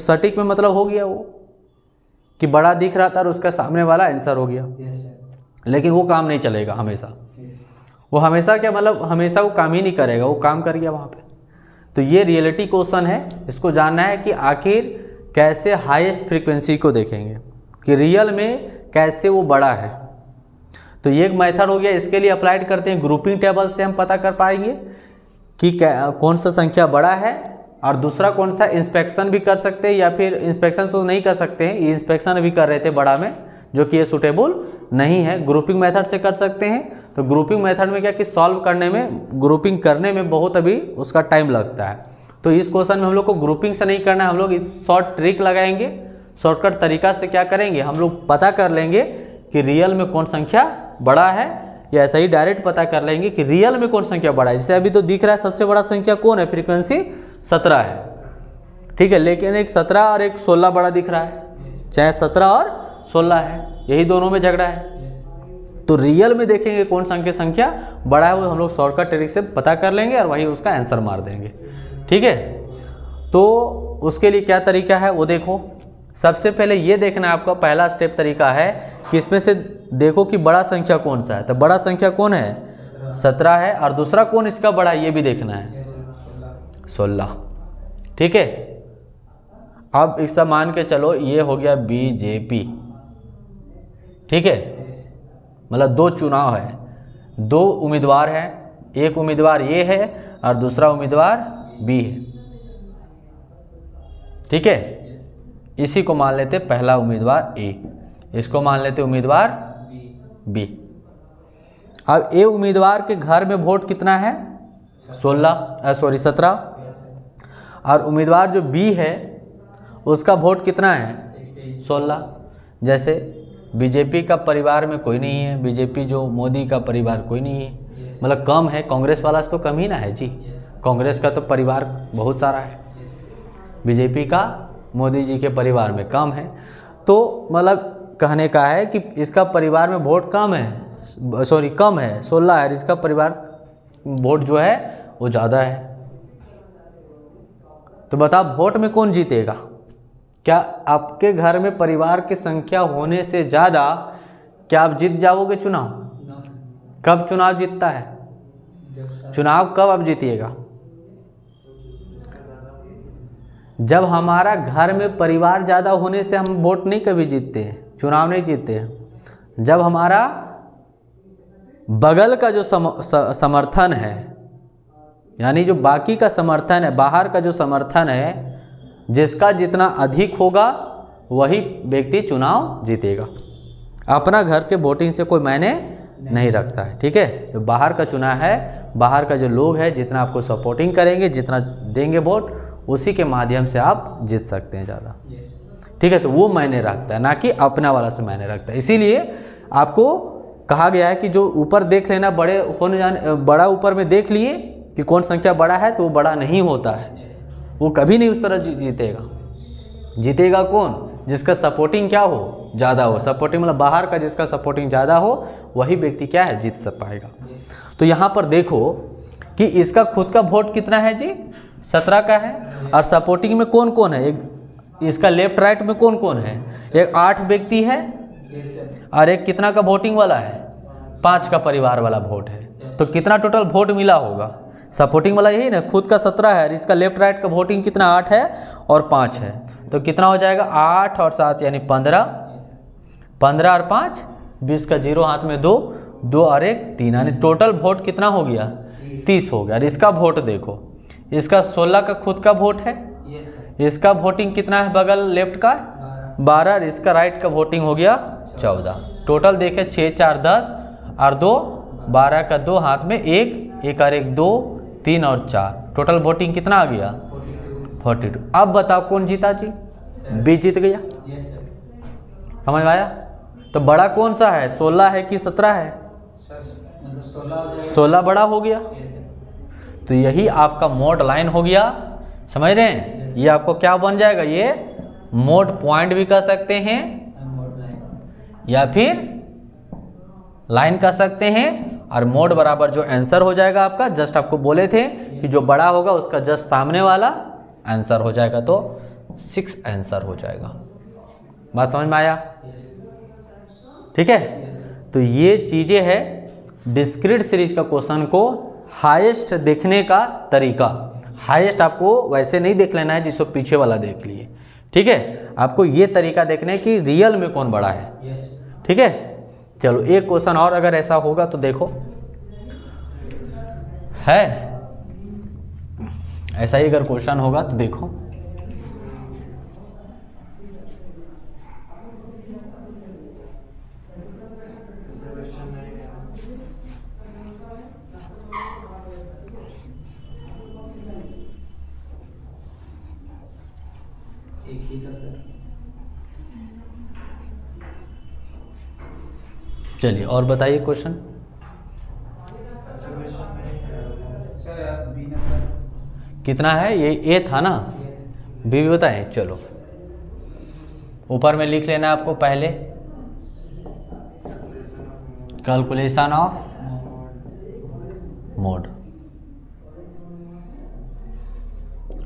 सटीक में मतलब हो गया वो कि बड़ा दिख रहा था और उसका सामने वाला आंसर हो गया। लेकिन वो काम नहीं चलेगा हमेशा, वो हमेशा क्या मतलब हमेशा वो काम ही नहीं करेगा, वो काम कर गया वहाँ पे। तो ये रियलिटी क्वेश्चन है, इसको जानना है कि आखिर कैसे हाईएस्ट फ्रीक्वेंसी को देखेंगे कि रियल में कैसे वो बड़ा है। तो ये एक मेथड हो गया, इसके लिए अप्लाइड करते हैं ग्रुपिंग टेबल से हम पता कर पाएंगे कि कौन सा संख्या बड़ा है, और दूसरा कौन सा इंस्पेक्शन भी कर सकते हैं, या फिर इंस्पेक्शन तो नहीं कर सकते हैं, ये इंस्पेक्शन भी कर रहे थे बड़ा में, जो कि ये सूटेबल नहीं है, ग्रुपिंग मेथड से कर सकते हैं। तो ग्रुपिंग मेथड में क्या कि सॉल्व करने में, ग्रुपिंग करने में बहुत अभी उसका टाइम लगता है। तो इस क्वेश्चन में हम लोग को ग्रुपिंग से नहीं करना है, हम लोग इस शॉर्ट ट्रिक लगाएंगे, शॉर्टकट तरीका से क्या करेंगे, हम लोग पता कर लेंगे कि रियल में कौन संख्या बड़ा है, या ऐसा ही डायरेक्ट पता कर लेंगे कि रियल में कौन संख्या बड़ा है। जैसे अभी तो दिख रहा है सबसे बड़ा संख्या कौन है, फ्रीक्वेंसी 17 है, ठीक है, लेकिन एक 17 और एक 16 बड़ा दिख रहा है, चाहे 17 और 16 है, यही दोनों में झगड़ा है। तो रियल में देखेंगे कौन संख्या बड़ा है, वो हम लोग शॉर्टकट ट्रिक से पता कर लेंगे और वही उसका आंसर मार देंगे, ठीक है। तो उसके लिए क्या तरीका है वो देखो। सबसे पहले ये देखना है आपका पहला स्टेप तरीका है कि इसमें से देखो कि बड़ा संख्या कौन सा है। तो बड़ा संख्या कौन है, 17 है, और दूसरा कौन इसका बड़ा है ये भी देखना है, 16, ठीक है। अब इसका मान के चलो ये हो गया बीजेपी, ठीक है, मतलब 2 चुनाव है, 2 उम्मीदवार हैं, एक उम्मीदवार ये है और दूसरा उम्मीदवार बी है, ठीक है। इसी को मान लेते पहला उम्मीदवार ए, इसको मान लेते उम्मीदवार बी। अब ए उम्मीदवार के घर में वोट कितना है, 17, और उम्मीदवार जो बी है उसका वोट कितना है, 16। जैसे बीजेपी का परिवार में कोई नहीं है, बीजेपी जो मोदी का परिवार कोई नहीं है, मतलब कम है, कांग्रेस वाला तो कम ही ना है जी, कांग्रेस का तो परिवार बहुत सारा है, बीजेपी का मोदी जी के परिवार में कम है। तो मतलब कहने का है कि इसका परिवार में वोट कम है, सॉरी कम है, 16 है, इसका परिवार वोट जो है वो ज़्यादा है। तो बताओ वोट में कौन जीतेगा? क्या आपके घर में परिवार की संख्या होने से ज़्यादा क्या आप जीत जाओगे चुनाव? कब चुनाव जीतता है? चुनाव कब आप जीतिएगा? जब हमारा घर में परिवार ज़्यादा होने से हम वोट नहीं कभी जीतते हैं, चुनाव नहीं जीतते हैं। जब हमारा बगल का जो समर्थन है, यानी जो बाकी का समर्थन है, बाहर का जो समर्थन है, जिसका जितना अधिक होगा वही व्यक्ति चुनाव जीतेगा। अपना घर के वोटिंग से कोई मायने नहीं रखता है, ठीक है। जो बाहर का चुना है, बाहर का जो लोग है जितना आपको सपोर्टिंग करेंगे, जितना देंगे वोट, उसी के माध्यम से आप जीत सकते हैं ज़्यादा, ठीक है। तो वो मायने रखता है, ना कि अपना वाला से मायने रखता है। इसीलिए आपको कहा गया है कि जो ऊपर देख लेना, बड़े होने जाने, बड़ा ऊपर में देख लिए कि कौन संख्या बड़ा है तो वो बड़ा नहीं होता है, वो कभी नहीं उस तरह जीतेगा। जीतेगा कौन? जिसका सपोर्टिंग क्या हो, ज़्यादा हो। सपोर्टिंग मतलब बाहर का जिसका सपोर्टिंग ज़्यादा हो, वही व्यक्ति क्या है, जीत सक पाएगा। तो यहाँ पर देखो कि इसका खुद का वोट कितना है जी, 17 का है। और सपोर्टिंग में कौन कौन है, एक इसका लेफ्ट राइट में कौन कौन है, एक 8 व्यक्ति है और एक कितना का वोटिंग वाला है, 5 का परिवार वाला वोट है। तो कितना टोटल वोट मिला होगा, सपोर्टिंग वाला यही ना, खुद का 17 है और इसका लेफ्ट राइट का वोटिंग कितना 8 है और 5 है, तो कितना हो जाएगा 8 और 7 यानी 15, 15 और 5 20 का 0 हाथ में 2, 2 और 1 3, यानी टोटल वोट कितना हो गया 30 हो गया। और इसका वोट देखो, इसका 16 का खुद का वोट है, इसका वोटिंग कितना है बगल लेफ्ट का 12 और इसका राइट का वोटिंग हो गया 14। टोटल देखे 6 4 10 और 2 12 का 2 हाथ में 1 1 और 1 2 3 और 4, टोटल वोटिंग कितना आ गया 42। अब बताओ कौन जीता जी, बी जीत गया। समझ में आया? तो बड़ा कौन सा है, 16 है कि 17 है? 16 बड़ा हो गया। तो यही आपका मोड लाइन हो गया, समझ रहे हैं? ये आपको क्या बन जाएगा, ये मोड पॉइंट भी कह सकते हैं या फिर लाइन कह सकते हैं। और मोड बराबर जो आंसर हो जाएगा आपका, जस्ट आपको बोले थे कि जो बड़ा होगा उसका जस्ट सामने वाला आंसर हो जाएगा, तो 6 आंसर हो जाएगा। बात समझ में आया? ठीक है। तो ये चीज़ें है डिस्क्रीट सीरीज का क्वेश्चन को हाईएस्ट देखने का तरीका। हाईएस्ट आपको वैसे नहीं देख लेना है जिसको पीछे वाला देख लिए, ठीक है। आपको ये तरीका देखना है कि रियल में कौन बड़ा है, ठीक है। चलो एक क्वेश्चन और अगर ऐसा होगा तो देखो, है ऐसा ही अगर क्वेश्चन होगा तो देखो। एक ही था सर। चलिए और बताइए क्वेश्चन। सर आप बी नंबर कितना है, ये ए था ना, बी भी बताएं। चलो ऊपर में लिख लेना आपको पहले, कैलकुलेशन ऑफ मोड।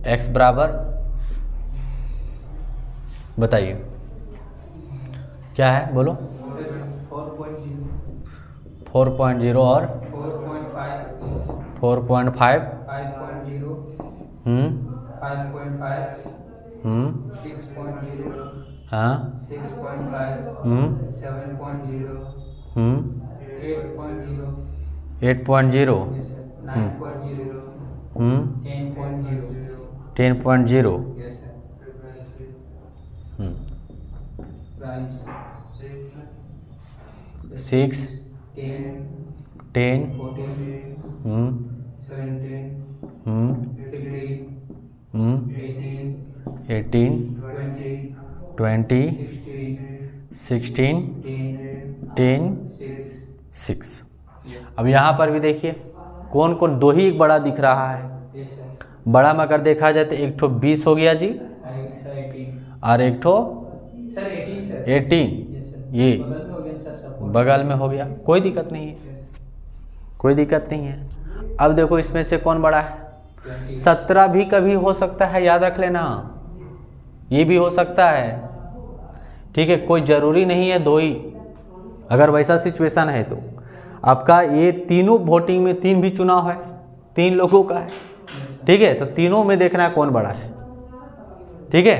एक्स बराबर बताइए क्या है, बोलो। 4.0 और 4.5 5.0 6.0 हाँ 6.5 7.0 8.0 9.0 10.0 6 10 18 20 16 10 6। अब यहाँ पर भी देखिए कौन कौन, दो ही एक बड़ा दिख रहा है। बड़ा में अगर देखा जाए तो एक ठो 20 हो गया जी, और एक ठो 18 ये बगल में हो गया, कोई दिक्कत नहीं है, कोई दिक्कत नहीं है। अब देखो इसमें से कौन बड़ा है, 17 भी कभी हो सकता है, याद रख लेना, ये भी हो सकता है, ठीक है। कोई ज़रूरी नहीं है दो ही, अगर वैसा सिचुएशन है तो। आपका ये तीनों वोटिंग में 3 भी चुनाव है, 3 लोगों का है, ठीक है। तो तीनों में देखना है कौन बड़ा है, ठीक है।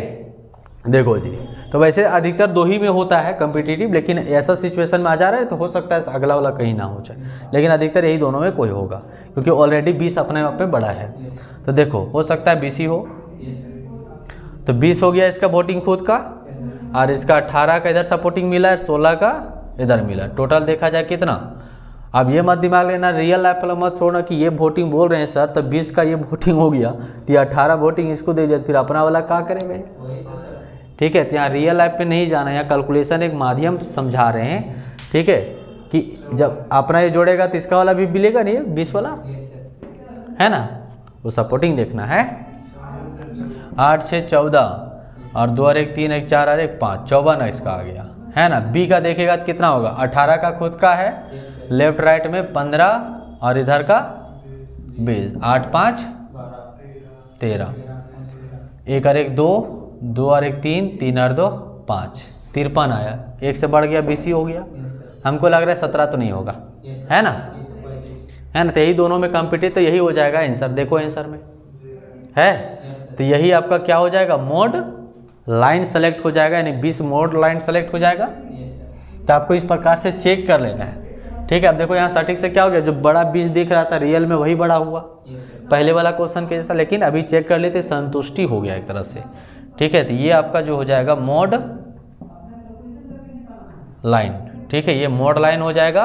देखो जी, तो वैसे अधिकतर 2 ही में होता है कॉम्पिटिटिव, लेकिन ऐसा सिचुएशन में आ जा रहा है तो हो सकता है अगला वाला कहीं ना हो जाए, लेकिन अधिकतर यही दोनों में कोई होगा, क्योंकि ऑलरेडी 20 अपने आप में बड़ा है। तो देखो हो सकता है 20 ही हो, तो 20 हो गया इसका वोटिंग खुद का, और इसका 18 का इधर सपोर्टिंग मिला है, 16 का इधर मिला, टोटल देखा जाए कितना। अब ये मत दिमाग लेना, रियल लाइफ वाला मत छोड़ना कि ये वोटिंग बोल रहे हैं सर, तो 20 का ये वोटिंग हो गया तो ये 18 वोटिंग इसको दे दिया, फिर अपना वाला क्या करेंगे। ठीक है, तो यहाँ रियल लाइफ पे नहीं जाना, यहाँ कैलकुलेशन एक माध्यम समझा रहे हैं। ठीक है, कि जब अपना ये जोड़ेगा तो इसका वाला भी मिलेगा नहीं, 20 वाला है ना, वो सपोर्टिंग देखना है। 8 6 14 और 2 और 1 3 1 4 और 1 5, 54 इसका आ गया है ना। बी का देखेगा तो कितना होगा, 18 का खुद का है, लेफ्ट राइट में 15 और इधर का 20, 8 5 13, 1 और 1 2, 2 और 1 3, 3 और 2 5, 53 आया, 1 से बढ़ गया 20 ही हो गया। हमको लग रहा है 17 तो नहीं होगा, है ना, है ना। तो यही दोनों में कॉम्पिटिटिव, तो यही हो जाएगा आंसर। देखो आंसर में है, तो यही आपका क्या हो जाएगा, मोड लाइन सेलेक्ट हो जाएगा, यानी 20 मोड लाइन सेलेक्ट हो जाएगा। तो आपको इस प्रकार से चेक कर लेना है। ठीक है, अब देखो यहाँ सटीक से क्या हो गया, जो बड़ा 20 दिख रहा था रियल में वही बड़ा हुआ, पहले वाला क्वेश्चन के जैसा, लेकिन अभी चेक कर लेते, संतुष्टि हो गया एक तरह से। ठीक है, तो ये आपका जो हो जाएगा मोड लाइन। ठीक है, ये मोड लाइन हो जाएगा,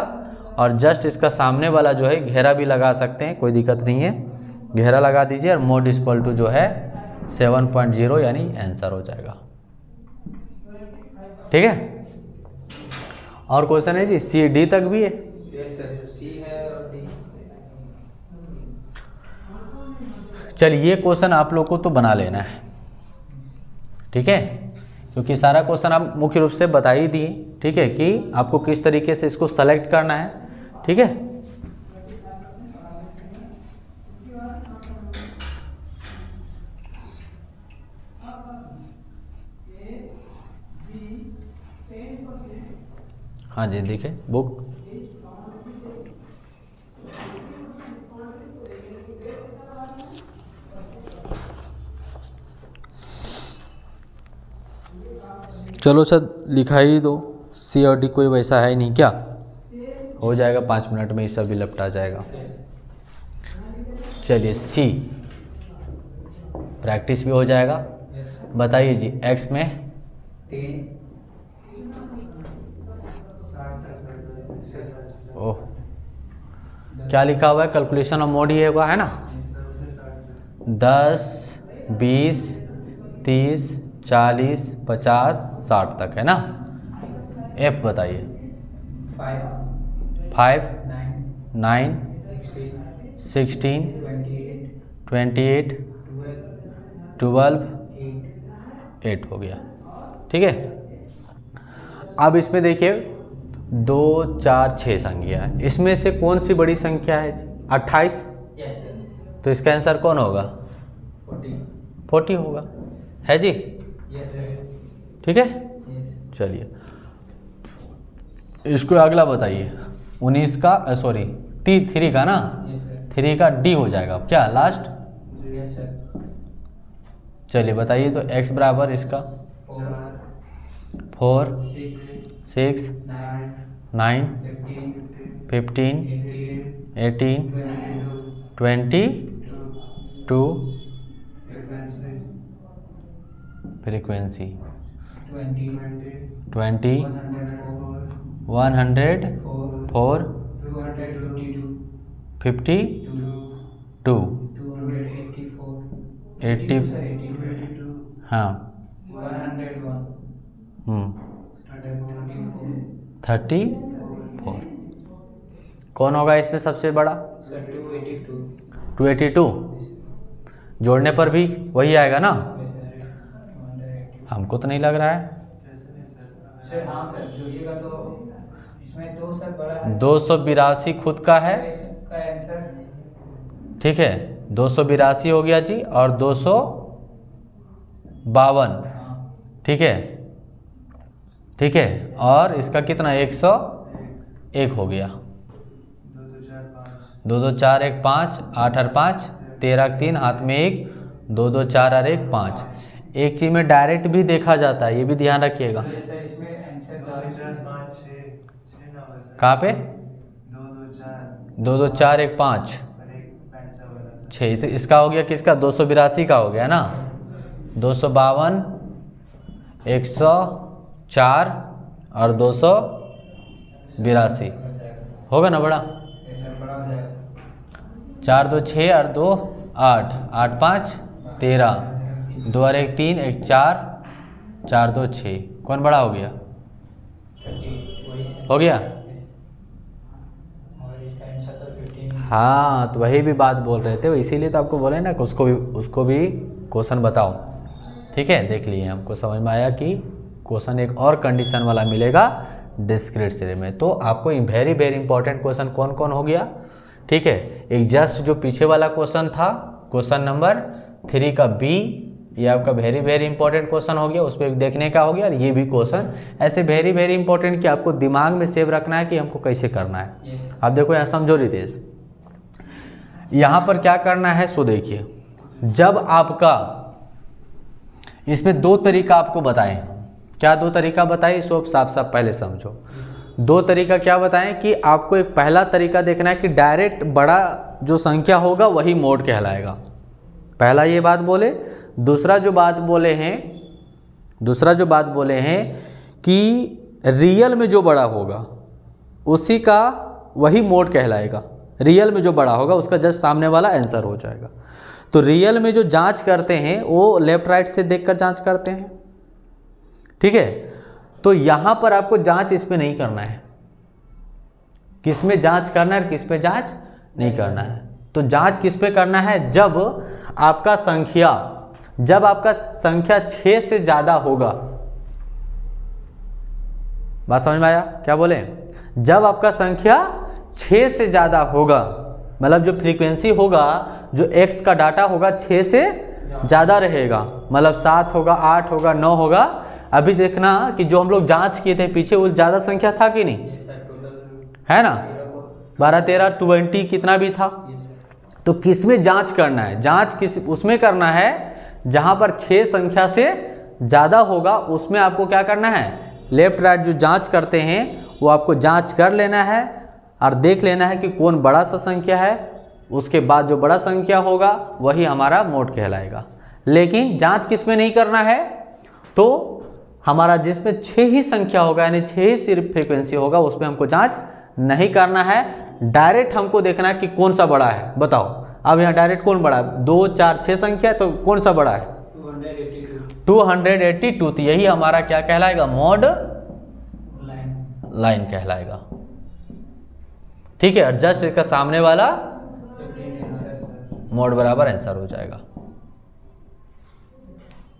और जस्ट इसका सामने वाला जो है घेरा भी लगा सकते हैं, कोई दिक्कत नहीं है, घेरा लगा दीजिए, और मोड इक्वल टू जो है 7.0 यानी आंसर हो जाएगा। ठीक है, और क्वेश्चन है जी सी डी तक भी है। सी है और डी। चलिए ये क्वेश्चन आप लोग को तो बना लेना है, ठीक है, क्योंकि सारा क्वेश्चन आप मुख्य रूप से बता ही दिए। ठीक है, कि आपको किस तरीके से इसको सेलेक्ट करना है। ठीक है, हाँ जी, देखिए बुक, चलो सर लिखा ही दो, सी और डी कोई वैसा है नहीं क्या, हो जाएगा 5 मिनट में, ये सब भी लपटा जाएगा। चलिए सी प्रैक्टिस भी हो जाएगा। बताइए जी, एक्स में 3 ओह क्या लिखा हुआ है, कैलकुलेशन ऑफ मोड ये हुआ है ना, 10 20 30 40 50 60 तक है ना। एफ बताइए, 5 9 16 28 12 8 हो गया। ठीक है, अब इसमें देखिए 2 4 6 संख्या है, इसमें से कौन सी बड़ी संख्या है, 28। Yes sir. तो इसका आंसर कौन होगा, 40 होगा, है जी। Yes sir. ठीक है, यस। चलिए इसको अगला बताइए, 19 का सॉरी 3 का ना, यस सर। 3 का डी हो जाएगा क्या लास्ट। Yes sir. चलिए बताइए, तो x बराबर इसका 4 6 9 15 18 22 फ्रीक्वेंसी 20 104 52 80 हाँ 34 कौन होगा इसमें सबसे बड़ा, 282 जोड़ने पर भी वही आएगा ना, हमको तो नहीं लग रहा है। सर हाँ सर, जोड़िएगा तो इसमें 2 सर बड़ा है, 282 खुद का है, इसका आंसर। ठीक है 282 हो गया जी, और 252, ठीक है, ठीक है, और इसका कितना 101 हो गया, 2 2 4 1 5 8 और 5 13 3 हाथ में 1 2 2 4 और 1 5, एक चीज़ में डायरेक्ट भी देखा जाता है, ये भी ध्यान रखिएगा। सर इसमें आंसर 5 पे 2 2 4 1 5 6, तो इसका हो गया किसका 282 का हो गया ना, 252 104 और 282 होगा ना बड़ा। 4 2 6 और 2 8 8 5 13 2 और 1 3 1 4 4 2 6, कौन बड़ा हो गया? हो गया। हाँ, तो वही भी बात बोल रहे थे, इसीलिए तो आपको बोले ना कि उसको भी क्वेश्चन बताओ। ठीक है, देख लिए, हमको समझ में आया कि क्वेश्चन एक और कंडीशन वाला मिलेगा डिस्क्रीट सीरीज में। तो आपको वेरी वेरी इंपॉर्टेंट क्वेश्चन कौन कौन हो गया? ठीक है, एक जस्ट जो पीछे वाला क्वेश्चन था, क्वेश्चन नंबर 3 का बी, ये आपका वेरी वेरी इंपॉर्टेंट क्वेश्चन हो गया, उस पर देखने का हो गया। और ये भी क्वेश्चन ऐसे वेरी वेरी इंपॉर्टेंट कि आपको दिमाग में सेव रखना है कि हमको कैसे करना है। आप देखो यहाँ समझो रितेश, यहाँ पर क्या करना है सो देखिए, जब आपका इसमें 2 तरीका आपको बताएं, क्या 2 तरीका बताएं, इसको साफ साफ पहले समझो। 2 तरीका क्या बताएं कि आपको एक पहला तरीका देखना है कि डायरेक्ट बड़ा जो संख्या होगा वही मोड कहलाएगा, पहला ये बात बोले। दूसरा जो बात बोले हैं कि रियल में जो बड़ा होगा उसी का वही मोड कहलाएगा, रियल में जो बड़ा होगा उसका जस्ट सामने वाला आंसर हो जाएगा। तो रियल में जो जांच करते हैं वो लेफ्ट राइट से देखकर जांच करते हैं। ठीक है, तो यहाँ पर आपको जांच इसमें नहीं करना है, किस में जांच करना है और किस पे जांच नहीं करना है। तो जांच किस पे करना है, जब आपका संख्या 6 से ज़्यादा होगा। बात समझ में आया क्या बोले? जब आपका संख्या 6 से ज़्यादा होगा, मतलब जो फ्रीक्वेंसी होगा, जो x का डाटा होगा 6 से ज़्यादा रहेगा, मतलब 7 होगा, 8 होगा, 9 होगा। अभी देखना कि जो हम लोग जांच किए थे पीछे, वो ज़्यादा संख्या था कि नहीं, है ना, 12 13 20 कितना भी था। तो किस में जांच करना है? जांच किस उसमें करना है जहाँ पर 6 संख्या से ज़्यादा होगा, उसमें आपको क्या करना है, लेफ्ट राइट जो जांच करते हैं वो आपको जांच कर लेना है और देख लेना है कि कौन बड़ा सा संख्या है। उसके बाद जो बड़ा संख्या होगा वही हमारा मोड कहलाएगा। लेकिन जांच किस में नहीं करना है, तो हमारा जिसमें 6 ही संख्या होगा, यानी 6 ही सिर्फ फ्रीक्वेंसी होगा, उसमें हमको जांच नहीं करना है। डायरेक्ट हमको देखना है कि कौन सा बड़ा है, बताओ। अब यहाँ डायरेक्ट कौन बड़ा है, 2 4 6 संख्या है, तो कौन सा बड़ा है, 282। तो यही हमारा क्या कहलाएगा, मोड लाइन कहलाएगा। ठीक है, और जस्ट इसका सामने वाला मोड बराबर आंसर हो जाएगा।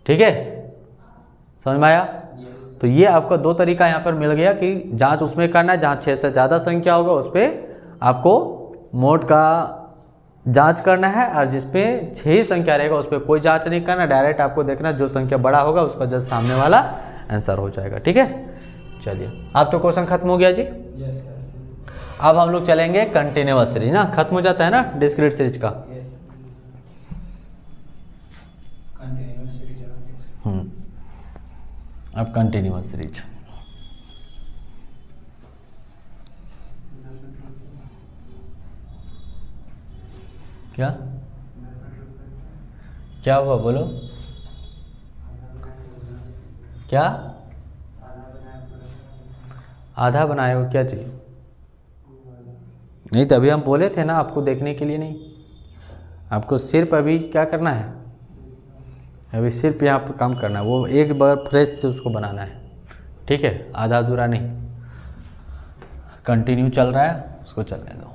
ठीक है, समझ में आया? तो ये आपका 2 तरीका यहाँ पर मिल गया कि जांच उसमें करना है जहाँ 6 से ज़्यादा संख्या होगा, उस पर आपको मोड का जांच करना है, और जिस पे 6 ही संख्या रहेगा उस पर कोई जांच नहीं करना, डायरेक्ट आपको देखना जो संख्या बड़ा होगा उसका जस्ट सामने वाला आंसर हो जाएगा। ठीक है, चलिए, अब तो क्वेश्चन खत्म हो गया जी। Yes sir. अब हम लोग चलेंगे कंटिन्यूअस सीरीज ना, खत्म हो जाता है ना डिस्क्रीट सीरीज का। Yes continuous series. अब कंटिन्यूअस सीरीज क्या क्या हुआ बोलो, क्या आधा बनाए हो, क्या चाहिए? नहीं, तभी हम बोले थे ना आपको देखने के लिए, नहीं आपको सिर्फ अभी क्या करना है, अभी सिर्फ यहाँ पर काम करना है, वो एक बार फ्रेश से उसको बनाना है। ठीक है, आधा अधूरा नहीं, कंटिन्यू चल रहा है उसको चलने दो।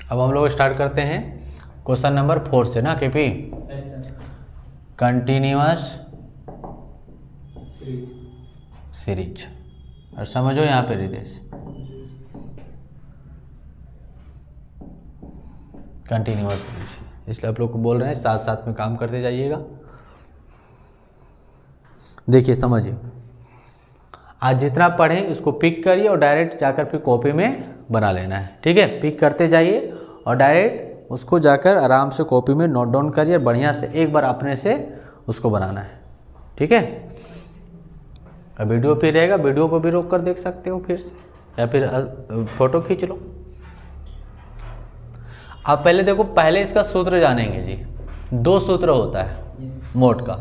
अब हम लोग स्टार्ट करते हैं क्वेश्चन नंबर 4 से ना केपी। कंटिन्यूअस सीरीज, और समझो यहाँ पे रितेश, कंटिन्यूअस सीरीज, इसलिए आप लोग को बोल रहे हैं साथ साथ में काम करते जाइएगा। देखिए समझिए, आज जितना पढ़ें इसको पिक करिए और डायरेक्ट जाकर फिर कॉपी में बना लेना है। ठीक है, पिक करते जाइए और डायरेक्ट उसको जाकर आराम से कॉपी में नोट डाउन करिए, बढ़िया से एक बार अपने से उसको बनाना है। ठीक है, अब वीडियो फिर रहेगा, वीडियो को भी रोक कर देख सकते हो फिर से, या फिर फोटो खींच लो। आप पहले देखो, पहले इसका सूत्र जानेंगे जी। 2 सूत्र होता है मोड का।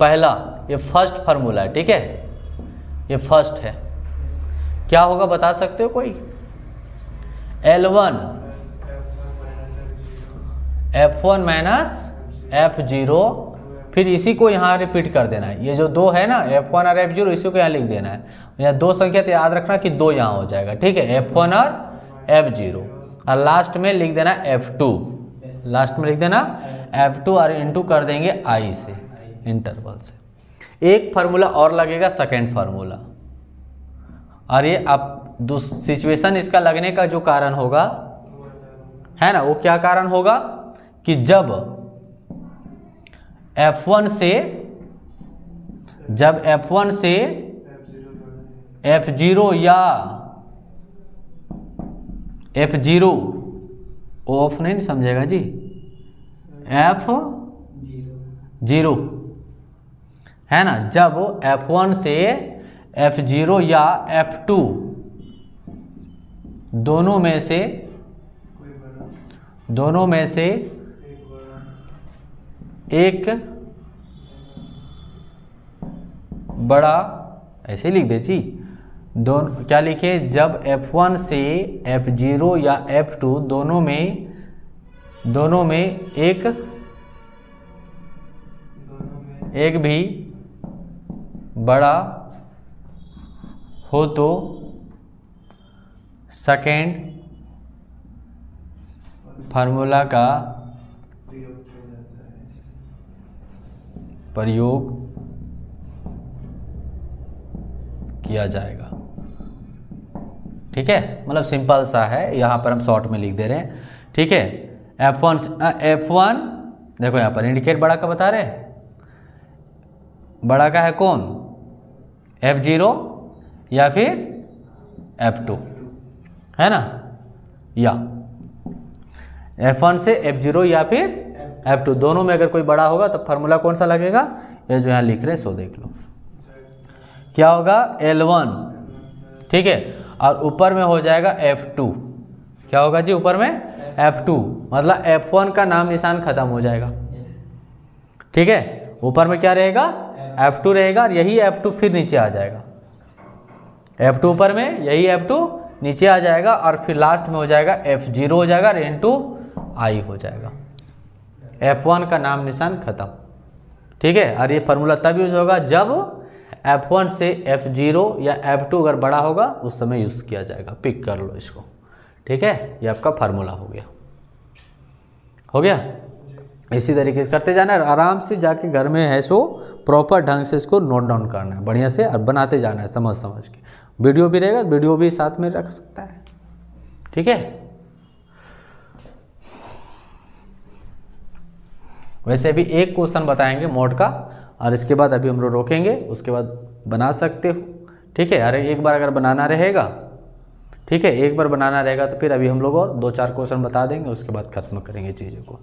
पहला ये फर्स्ट फार्मूला है, ठीक है, ये फर्स्ट है। क्या होगा बता सकते हो कोई? L1 F1 माइनस F0, फिर इसी को यहाँ रिपीट कर देना है। ये जो 2 है ना, F1 और F0, इसी को यहाँ लिख देना है। यहाँ 2 संख्या तो याद रखना कि 2 यहाँ हो जाएगा। ठीक है, F1 और F0, और लास्ट में लिख देना F2, लास्ट में लिख देना F2 और इंटू कर देंगे I से, इंटरवल से। एक फार्मूला और लगेगा, सेकेंड फार्मूला। और ये अब सिचुएशन इसका लगने का जो कारण होगा है ना, वो क्या कारण होगा कि जब F1 से F0 या F0 ऑफ नहीं समझेगा जी, F0 है ना, जब F1 से F0 या F2 दोनों में से एक बड़ा, ऐसे लिख दे जी, दोनों क्या लिखे, जब F1 से F0 या F2 दोनों में एक भी बड़ा हो तो सेकेंड फार्मूला का प्रयोग किया जाएगा। ठीक है, मतलब सिंपल सा है, यहाँ पर हम शॉर्ट में लिख दे रहे हैं। ठीक है, F1 देखो यहाँ पर इंडिकेट बड़ा का बता रहे, बड़ा का है कौन, F0 या फिर F2, है ना, या F1 से F0 या फिर F2 दोनों में अगर कोई बड़ा होगा तो फार्मूला कौन सा लगेगा, ये जो यहाँ लिख रहे हैं सो देख लो। क्या होगा, L1, ठीक है, और ऊपर में हो जाएगा F2। क्या होगा जी ऊपर में F2, मतलब F1 का नाम निशान खत्म हो जाएगा। ठीक है, ऊपर में क्या रहेगा, F2 रहेगा, और यही F2 फिर नीचे आ जाएगा। F2 ऊपर में, यही F2 नीचे आ जाएगा, और फिर लास्ट में हो जाएगा F0 हो जाएगा, और इंटू I हो जाएगा। F1 का नाम निशान खत्म। ठीक है, और ये फार्मूला तब यूज होगा जब F1 से F0 या F2 अगर बड़ा होगा, उस समय यूज किया जाएगा। पिक कर लो इसको। ठीक है, ये आपका फार्मूला हो गया। इसी तरीके से करते जाना है, आराम से जाके घर में है सो प्रॉपर ढंग से इसको नोट डाउन करना है, बढ़िया से, और बनाते जाना है समझ के। वीडियो भी रहेगा, वीडियो भी साथ में रख सकता है। ठीक है, वैसे भी एक क्वेश्चन बताएंगे मोड का, और इसके बाद अभी हम लोग रोकेंगे, उसके बाद बना सकते हो। ठीक है, अरे एक बार अगर बनाना रहेगा, ठीक है, एक बार बनाना रहेगा तो फिर अभी हम लोग और 2-4 क्वेश्चन बता देंगे, उसके बाद खत्म करेंगे चीज़ों को।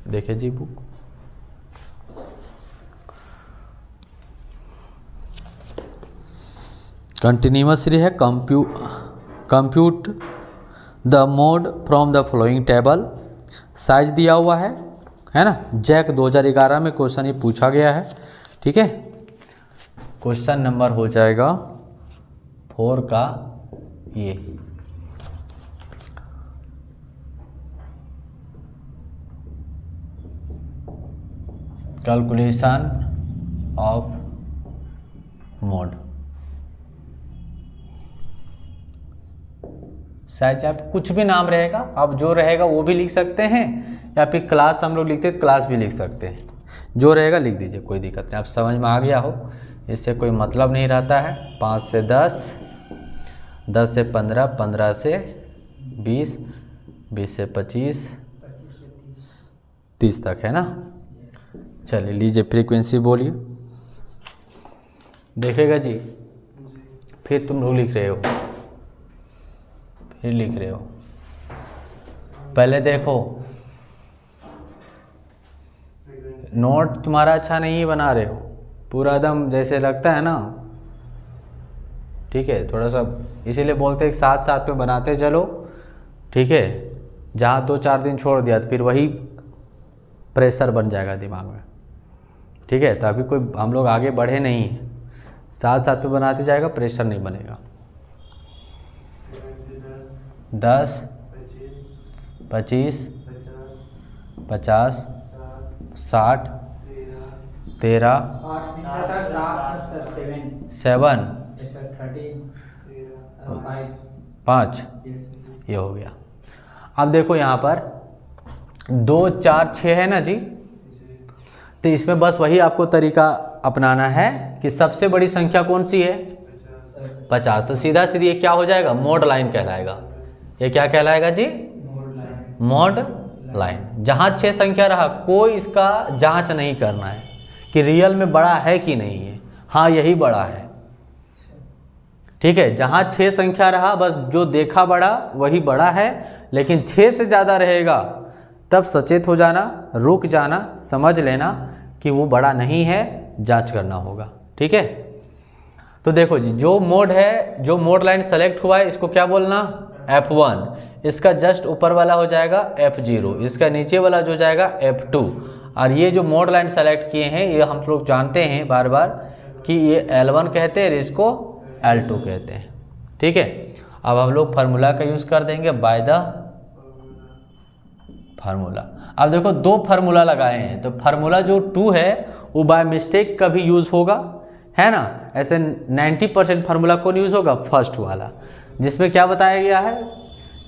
देखिए जी बुक, कंटिन्यूअसली है, compute the mode from the following table, size दिया हुआ है ना। जैक 2011 में क्वेश्चन ये पूछा गया है। ठीक है, क्वेश्चन नंबर हो जाएगा 4 का ये। Calculation of mode. चाहे कुछ भी नाम रहेगा, अब जो रहेगा वो भी लिख सकते हैं, या फिर क्लास हम लोग लिखते हैं क्लास भी लिख सकते हैं, जो रहेगा लिख दीजिए, कोई दिक्कत नहीं। आप समझ में आ गया हो, इससे कोई मतलब नहीं रहता है। 5 से 10, 10 से 15, 15 से 20, 20 से 25, 30 तक है ना। चलिए लीजिए फ्रीक्वेंसी बोलिए, देखेगा जी। फिर तुम लोग लिख रहे हो, फिर लिख रहे हो, पहले देखो नोट तुम्हारा अच्छा नहीं बना रहे हो, पूरा एकदम जैसे लगता है ना, ठीक है। थोड़ा सा इसीलिए बोलते हैं साथ साथ में बनाते चलो, ठीक है। जहाँ 2-4 दिन छोड़ दिया तो फिर वही प्रेशर बन जाएगा दिमाग में, ठीक है। तो अभी कोई हम लोग आगे बढ़े नहीं हैं, साथ साथ में बनाते जाएगा, प्रेशर नहीं बनेगा। 10, 25, 50, 60, 13, 7, 5, ये हो गया। अब देखो यहाँ पर 2, 4, 6 है ना जी, तो इसमें बस वही आपको तरीका अपनाना है कि सबसे बड़ी संख्या कौन सी है, 50। तो सीधा सीधी ये क्या हो जाएगा, मोड लाइन कहलाएगा। ये क्या कहलाएगा जी, मोड लाइन। जहाँ 6 संख्या रहा कोई इसका जांच नहीं करना है कि रियल में बड़ा है कि नहीं है, हाँ यही बड़ा है, ठीक है। जहाँ 6 संख्या रहा बस जो देखा बड़ा वही बड़ा है, लेकिन 6 से ज़्यादा रहेगा तब सचेत हो जाना, रुक जाना, समझ लेना कि वो बड़ा नहीं है, जांच करना होगा, ठीक है। तो देखो जी, जो मोड है, जो मोड लाइन सेलेक्ट हुआ है इसको क्या बोलना, F1। इसका जस्ट ऊपर वाला हो जाएगा F0, इसका नीचे वाला जो जाएगा F2। और ये जो मोड लाइन सेलेक्ट किए हैं ये हम लोग जानते हैं बार बार कि ये L1 कहते हैं, इसको L2 कहते हैं, ठीक है। अब हम लोग फार्मूला का यूज़ कर देंगे, बाय द फार्मूला। अब देखो 2 फार्मूला लगाए हैं, तो फार्मूला जो 2 है वो बाय मिस्टेक कभी यूज़ होगा, है ना। ऐसे 90% फार्मूला कौन यूज़ होगा, फर्स्ट वाला, जिसमें क्या बताया गया है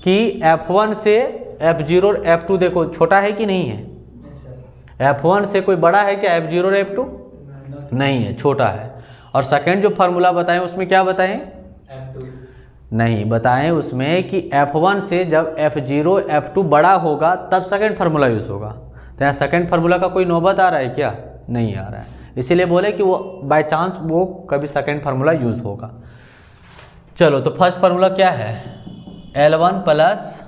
कि F1 से F0 और F2 देखो छोटा है कि नहीं है, F1 से कोई बड़ा है क्या, F0 और F2 नहीं है, छोटा है। और सेकेंड जो फार्मूला बताएं उसमें क्या बताएं, F2 नहीं बताएं उसमें कि F1 से जब F0 F2 बड़ा होगा तब सेकेंड फार्मूला यूज़ होगा। तो यहाँ सेकेंड फार्मूला का कोई नौबत आ रहा है क्या, नहीं आ रहा है, इसीलिए बोले कि वो बाय चांस वो कभी सेकेंड फार्मूला यूज़ होगा। चलो तो फर्स्ट फार्मूला क्या है, L1 plus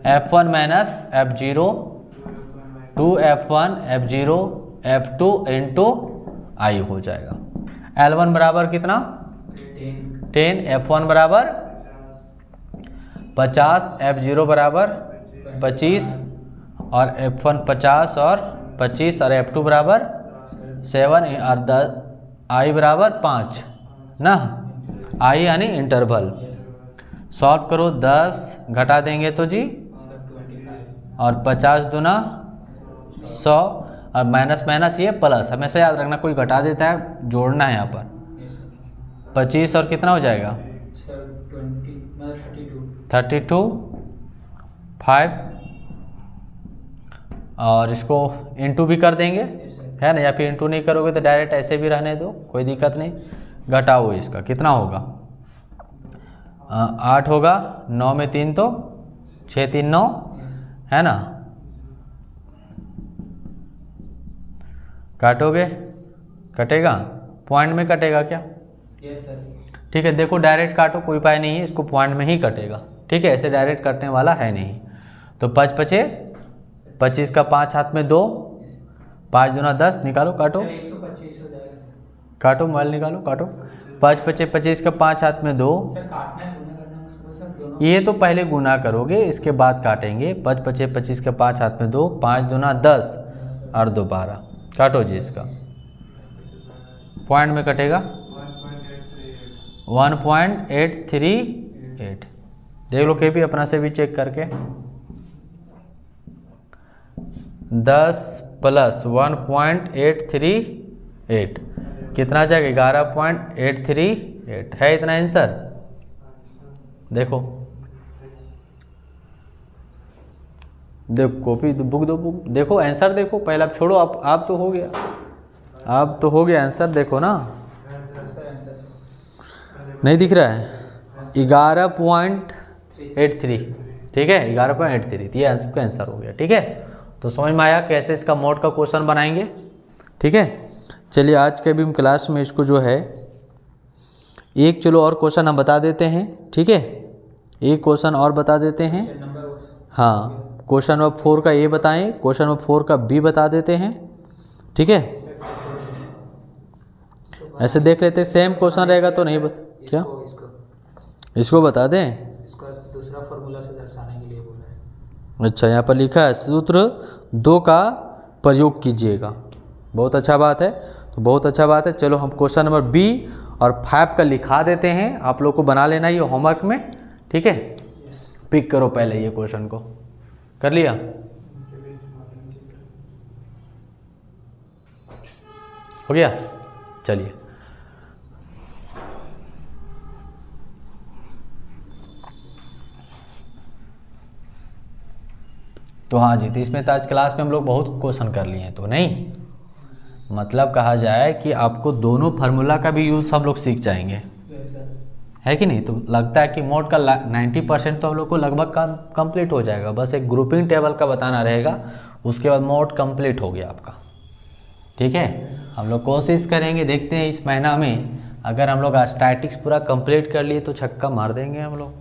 F1 minus F0 2F1 F0 F2 into आई हो जाएगा। L1 बराबर कितना, 10, F1 बराबर 50, F0 बराबर 25, और F1 50 और 25, और F2 बराबर 7 और 10, आई बराबर 5 ना, आई यानी इंटरवल। सॉल्व करो, 10 घटा देंगे तो जी, और 50 दूना 100, और माइनस माइनस ये प्लस, हमेशा याद रखना कोई घटा देता है, जोड़ना है यहाँ पर। 25 और कितना हो जाएगा, 32, 5, और इसको इंटू भी कर देंगे, है ना, या फिर इंटू नहीं करोगे तो डायरेक्ट ऐसे भी रहने दो, कोई दिक्कत नहीं। घटाओ इसका, कितना होगा, 8 होगा, 9 में 3 तो 6 3 9, है ना। काटोगे, कटेगा, पॉइंट में कटेगा क्या, यस सर, ठीक है। देखो डायरेक्ट काटो, कोई उपाय नहीं है, इसको पॉइंट में ही कटेगा, ठीक है, ऐसे डायरेक्ट कटने वाला है नहीं। तो 5 पचे 25 का 5 हाथ में 2, 5 दूना 10, निकालो, काटो, 125 हो जाएगा सर, काटो, मोबाइल निकालो, काटो। 5 पचे 25 का 5 हाथ में 2, सर काटना है गुना करना है उसको सर, दोनों ये तो पहले गुना करोगे इसके बाद काटेंगे। 5 पचे 25 का 5 हाथ में 2, 5 दूना 10 और 2 12, काटो जी इसका, पॉइंट में कटेगा 1.838। देख लो के भी अपना से भी चेक करके, 10 प्लस 1.838 कितना आ जाएगा, 11.838 है इतना आंसर। देखो देखो कॉपी बुक दो, बुक देखो, आंसर देखो पहले, आप छोड़ो, आप तो हो गया, आप तो हो गया, आंसर देखो ना, नहीं दिख रहा है? 11.83, ठीक है, 11.83, ये आंसर का आंसर हो गया। ठीक है, तो समझ में आया कैसे इसका मोड का क्वेश्चन बनाएंगे। ठीक है, चलिए आज के भी हम क्लास में इसको जो है एक, चलो और क्वेश्चन हम बता देते हैं। ठीक है, एक क्वेश्चन और बता देते हैं। हाँ, क्वेश्चन नंबर 4 का ए बताएं, क्वेश्चन नंबर 4 का बी बता देते हैं। ठीक है, ऐसे देख लेते, सेम क्वेश्चन रहेगा तो नहीं क्या इसको बता दें, इसको दूसरा फॉर्मूला से दर्शाने के लिए बोला है। अच्छा, यहाँ पर लिखा है सूत्र 2 का प्रयोग कीजिएगा। बहुत अच्छा बात है, तो बहुत अच्छा बात है। चलो हम क्वेश्चन नंबर बी और 5 का लिखा देते हैं, आप लोग को बना लेना ये होमवर्क में। ठीक है, पिक करो पहले ये क्वेश्चन को, कर लिया? हो गया, चलिए। तो हाँ जी, तो इसमें तो आज क्लास में हम लोग बहुत क्वेश्चन कर लिए हैं, तो नहीं मतलब कहा जाए कि आपको दोनों फार्मूला का भी यूज़ हम लोग सीख जाएंगे, है कि नहीं? तो लगता है कि मोड का 90% तो हम लोग को लगभग कंप्लीट हो जाएगा, बस एक ग्रुपिंग टेबल का बताना रहेगा, उसके बाद मोड कंप्लीट हो गया आपका। ठीक है, हम लोग कोशिश करेंगे, देखते हैं इस महीना में अगर हम लोग स्टैटिक्स पूरा कंप्लीट कर लिए तो छक्का मार देंगे हम लोग।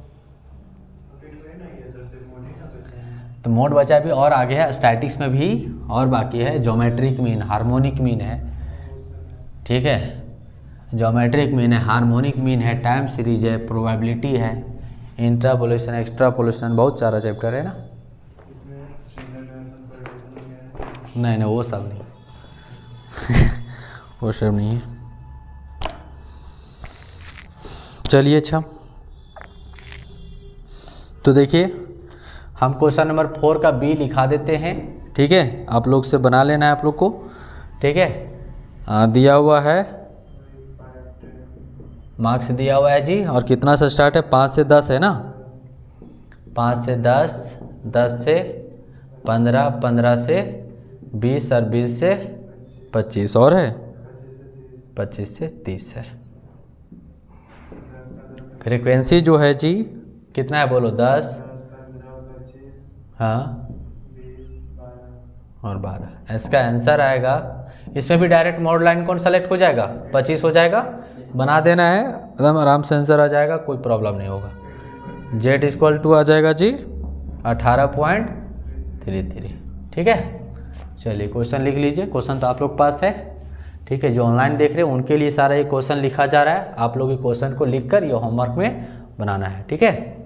तो मोड बचा भी और आगे है, स्टैटिक्स में भी और बाकी है, ज्योमेट्रिक मीन, हार्मोनिक मीन है। ठीक है, ज्योमेट्रिक मीन है, हार्मोनिक मीन है, टाइम सीरीज है, प्रोबेबिलिटी है, इंट्रापोलेशन, एक्स्ट्रापोलेशन, बहुत सारा चैप्टर है ना। नहीं नहीं, वो सब नहीं वो सब नहीं है। चलिए, अच्छा, तो देखिए हम क्वेश्चन नंबर 4 का बी लिखा देते हैं। ठीक है, आप लोग से बना लेना है आप लोग को। ठीक है, दिया हुआ है, मार्क्स दिया हुआ है जी, और कितना से स्टार्ट है? 5 से 10 है ना, 5 से 10, 10 से 15, 15 से 20 और 20 से 25 और है 25 से 30 है। फ्रीक्वेंसी जो है जी कितना है बोलो? 10, हाँ, और 12। इसका आंसर आएगा, इसमें भी डायरेक्ट मोड लाइन कौन सेलेक्ट हो जाएगा? 25 हो जाएगा, बना देना है, एकदम आराम से आंसर आ जाएगा, कोई प्रॉब्लम नहीं होगा। जेड इक्वल टू आ जाएगा जी 18.33। ठीक है, चलिए क्वेश्चन लिख लीजिए, क्वेश्चन तो आप लोग पास है। ठीक है, जो ऑनलाइन देख रहे हैं उनके लिए सारा ये क्वेश्चन लिखा जा रहा है, आप लोग ये क्वेश्चन को लिखकर ये होमवर्क में बनाना है। ठीक है,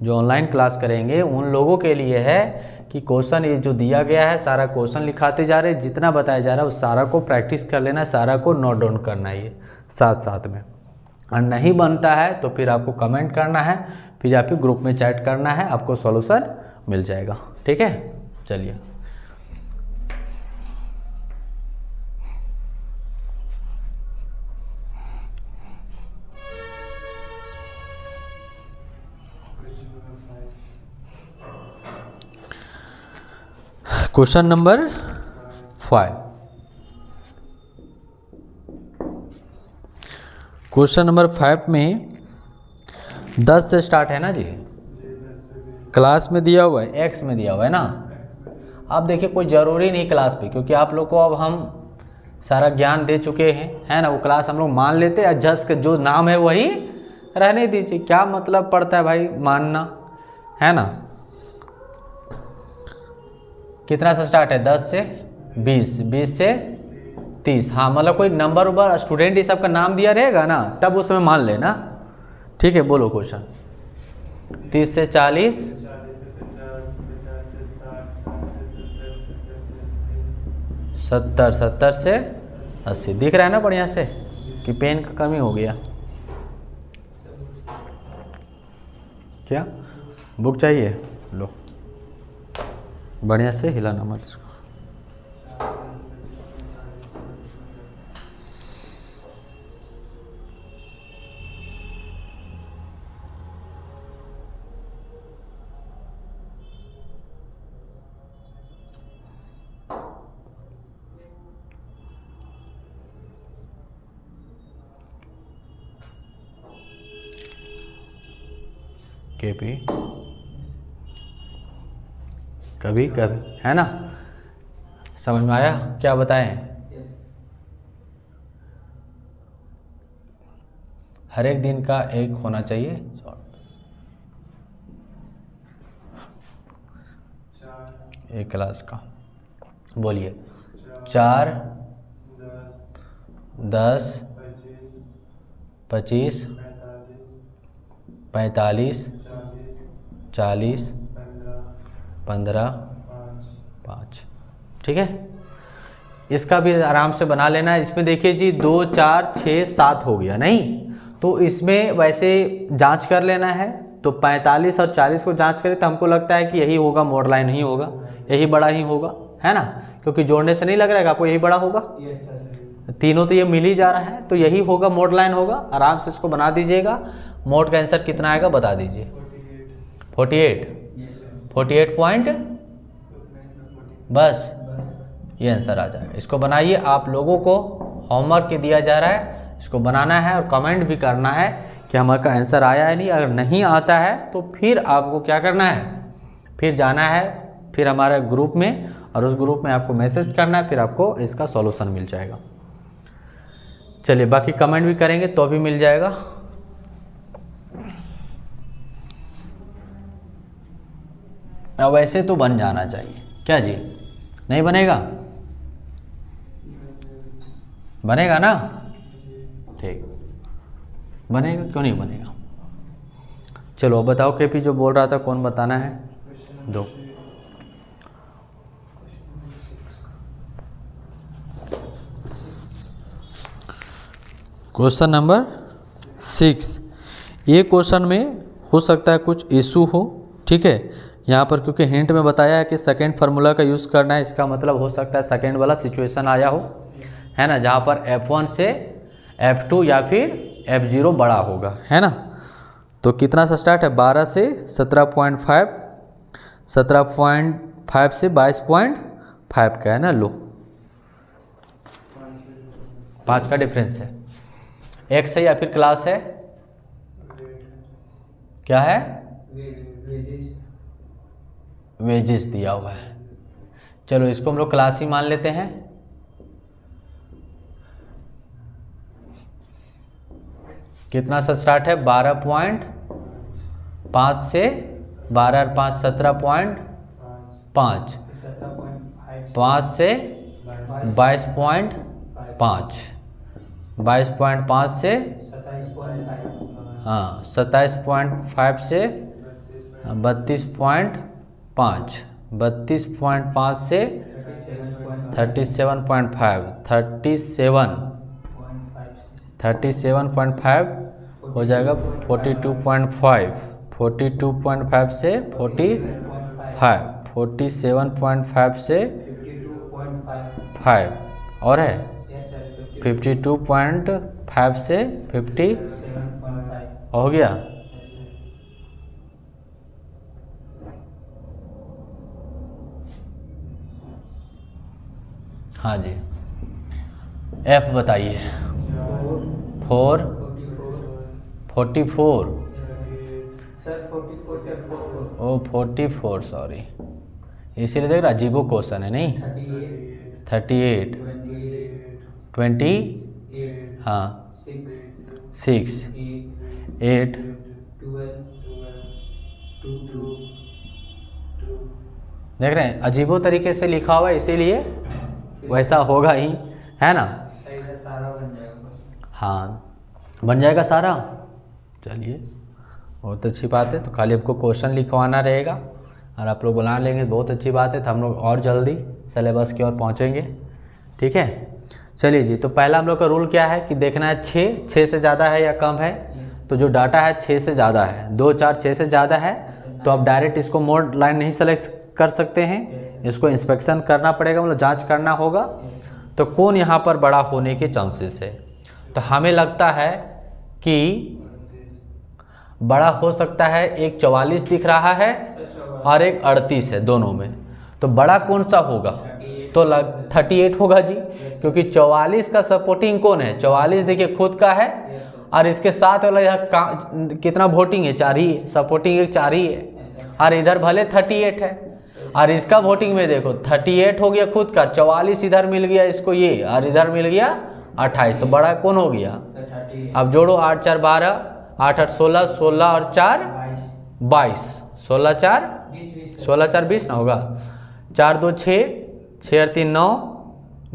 जो ऑनलाइन क्लास करेंगे उन लोगों के लिए है कि क्वेश्चन ये जो दिया गया है सारा क्वेश्चन लिखाते जा रहे हैं, जितना बताया जा रहा है उस सारा को प्रैक्टिस कर लेना है, सारा को नोट डाउन करना है ये साथ साथ में। और नहीं बनता है तो फिर आपको कमेंट करना है, फिर आपको ग्रुप में चैट करना है, आपको सॉल्यूशन मिल जाएगा। ठीक है, चलिए। क्वेश्चन नंबर 5, क्वेश्चन नंबर 5 में 10 से स्टार्ट है ना जी, क्लास में दिया हुआ है, एक्स में दिया हुआ है ना। अब देखिए कोई ज़रूरी नहीं क्लास पे, क्योंकि आप लोग को अब हम सारा ज्ञान दे चुके हैं, है ना। वो क्लास हम लोग मान लेते हैं, जस्ट के जो नाम है वही रहने दीजिए, क्या मतलब पड़ता है भाई मानना, है ना। कितना से स्टार्ट है? 10 से 20, 20 से 30। हाँ, मतलब कोई नंबर उबर स्टूडेंट ये सब का नाम दिया रहेगा ना, तब उसमें मान लेना। ठीक है, बोलो क्वेश्चन। 30 से 40, 70, 70 से 80। दिख रहा है ना बढ़िया से कि पेन का कमी हो गया? क्या बुक चाहिए? लो, बढ़िया से हिलाना मत इसको। KP कभी कभी, है ना? समझ में आया? क्या बताएं? हर एक दिन का एक होना चाहिए। एक क्लास का बोलिए। 4, 10, 25, 45, 40, 15, 5। ठीक है, इसका भी आराम से बना लेना है। इसमें देखिए जी 2, 4, 6, 7 हो गया नहीं, तो इसमें वैसे जांच कर लेना है। तो 45 और 40 को जांच करें तो हमको लगता है कि यही होगा, मोड लाइन ही होगा, यही बड़ा ही होगा, है ना? क्योंकि जोड़ने से नहीं लग रहा है आपको यही बड़ा होगा। Yes sir. तीनों तो ये मिल ही जा रहा है, तो यही होगा, मोड लाइन होगा। आराम से इसको बना दीजिएगा। मोड का आंसर कितना आएगा बता दीजिए। 48, 48 पॉइंट, बस ये आंसर आ जाएगा। इसको बनाइए। आप लोगों को होमवर्क दिया जा रहा है, इसको बनाना है और कमेंट भी करना है कि हमारा आंसर आया है नहीं। अगर नहीं आता है तो फिर आपको क्या करना है, फिर जाना है फिर हमारे ग्रुप में, और उस ग्रुप में आपको मैसेज करना है, फिर आपको इसका सॉल्यूशन मिल जाएगा। चलिए, बाकी कमेंट भी करेंगे तो भी मिल जाएगा। अब ऐसे तो बन जाना चाहिए, क्या जी? नहीं बनेगा? बनेगा ना? ठीक, बनेगा, क्यों नहीं बनेगा? चलो अब बताओ, केपी जो बोल रहा था कौन बताना है? दो। Question number 6। ये क्वेश्चन में हो सकता है कुछ इशू हो, ठीक है? यहाँ पर क्योंकि हिंट में बताया है कि सेकेंड फार्मूला का यूज़ करना है, इसका मतलब हो सकता है सेकेंड वाला सिचुएशन आया हो, है ना, जहाँ पर F1 से F2 या फिर F0 बड़ा होगा, है ना? तो कितना से स्टार्ट है? 12 से 17.5, 17.5 से 22.5 का, है ना? लो 5 का डिफरेंस है। एक्स है या फिर क्लास है? क्या है? वेजेस दिया हुआ है। चलो इसको हम लोग क्लास ही मान लेते हैं। कितना से स्टार्ट है? 12.5 से 12 और 5 17.5, 5 से 22.5, 22.5 से 27.5 से 32.5, 32.5 से 37.5, 37.5 हो जाएगा 42.5, 42.5 से 45, 47.5 से 5 और है 52.5 से 50 हो गया। हाँ जी, F बताइए। 4, 44, ओ 44, सॉरी, इसीलिए देख रहा अजीबो क्वेश्चन है नहीं। 38, 20, हाँ 6, 8, देख रहे हैं अजीबो तरीके से लिखा हुआ है, इसीलिए वैसा होगा ही, है ना? हाँ, बन जाएगा सारा। चलिए, बहुत अच्छी बात है। तो खाली आपको क्वेश्चन लिखवाना रहेगा और आप लोग बना लेंगे, बहुत अच्छी बात है। तो हम लोग और जल्दी सिलेबस की ओर पहुँचेंगे, ठीक है? चलिए जी, तो पहला हम लोग का रूल क्या है कि देखना है 6 से ज़्यादा है या कम है। तो जो डाटा है 6 से ज़्यादा है, 2, 4, 6 से ज़्यादा है, तो आप डायरेक्ट इसको मोड लाइन नहीं सेलेक्ट कर सकते हैं, इसको इंस्पेक्शन करना पड़ेगा, मतलब जांच करना होगा। तो कौन यहाँ पर बड़ा होने के चांसेस है? तो हमें लगता है कि बड़ा हो सकता है, एक 44 दिख रहा है और एक 38 है, दोनों में। तो बड़ा कौन सा होगा? तो 38 होगा जी, क्योंकि 44 का सपोर्टिंग कौन है? 44 देखिए खुद का है और इसके साथ वाला यहाँ कितना वोटिंग है, 4 ही है, सपोर्टिंग एक 4 ही है, और इधर भले 38 है, और इसका वोटिंग में देखो 38 हो गया खुद का, 44 इधर मिल गया इसको ये, और इधर मिल गया 28, तो बड़ा कौन हो गया। अब जोड़ो 8 4 12, 8 8 16, 16 और 4 22, 16 4 20 ना होगा, 4 2 6, 6 और 3 9,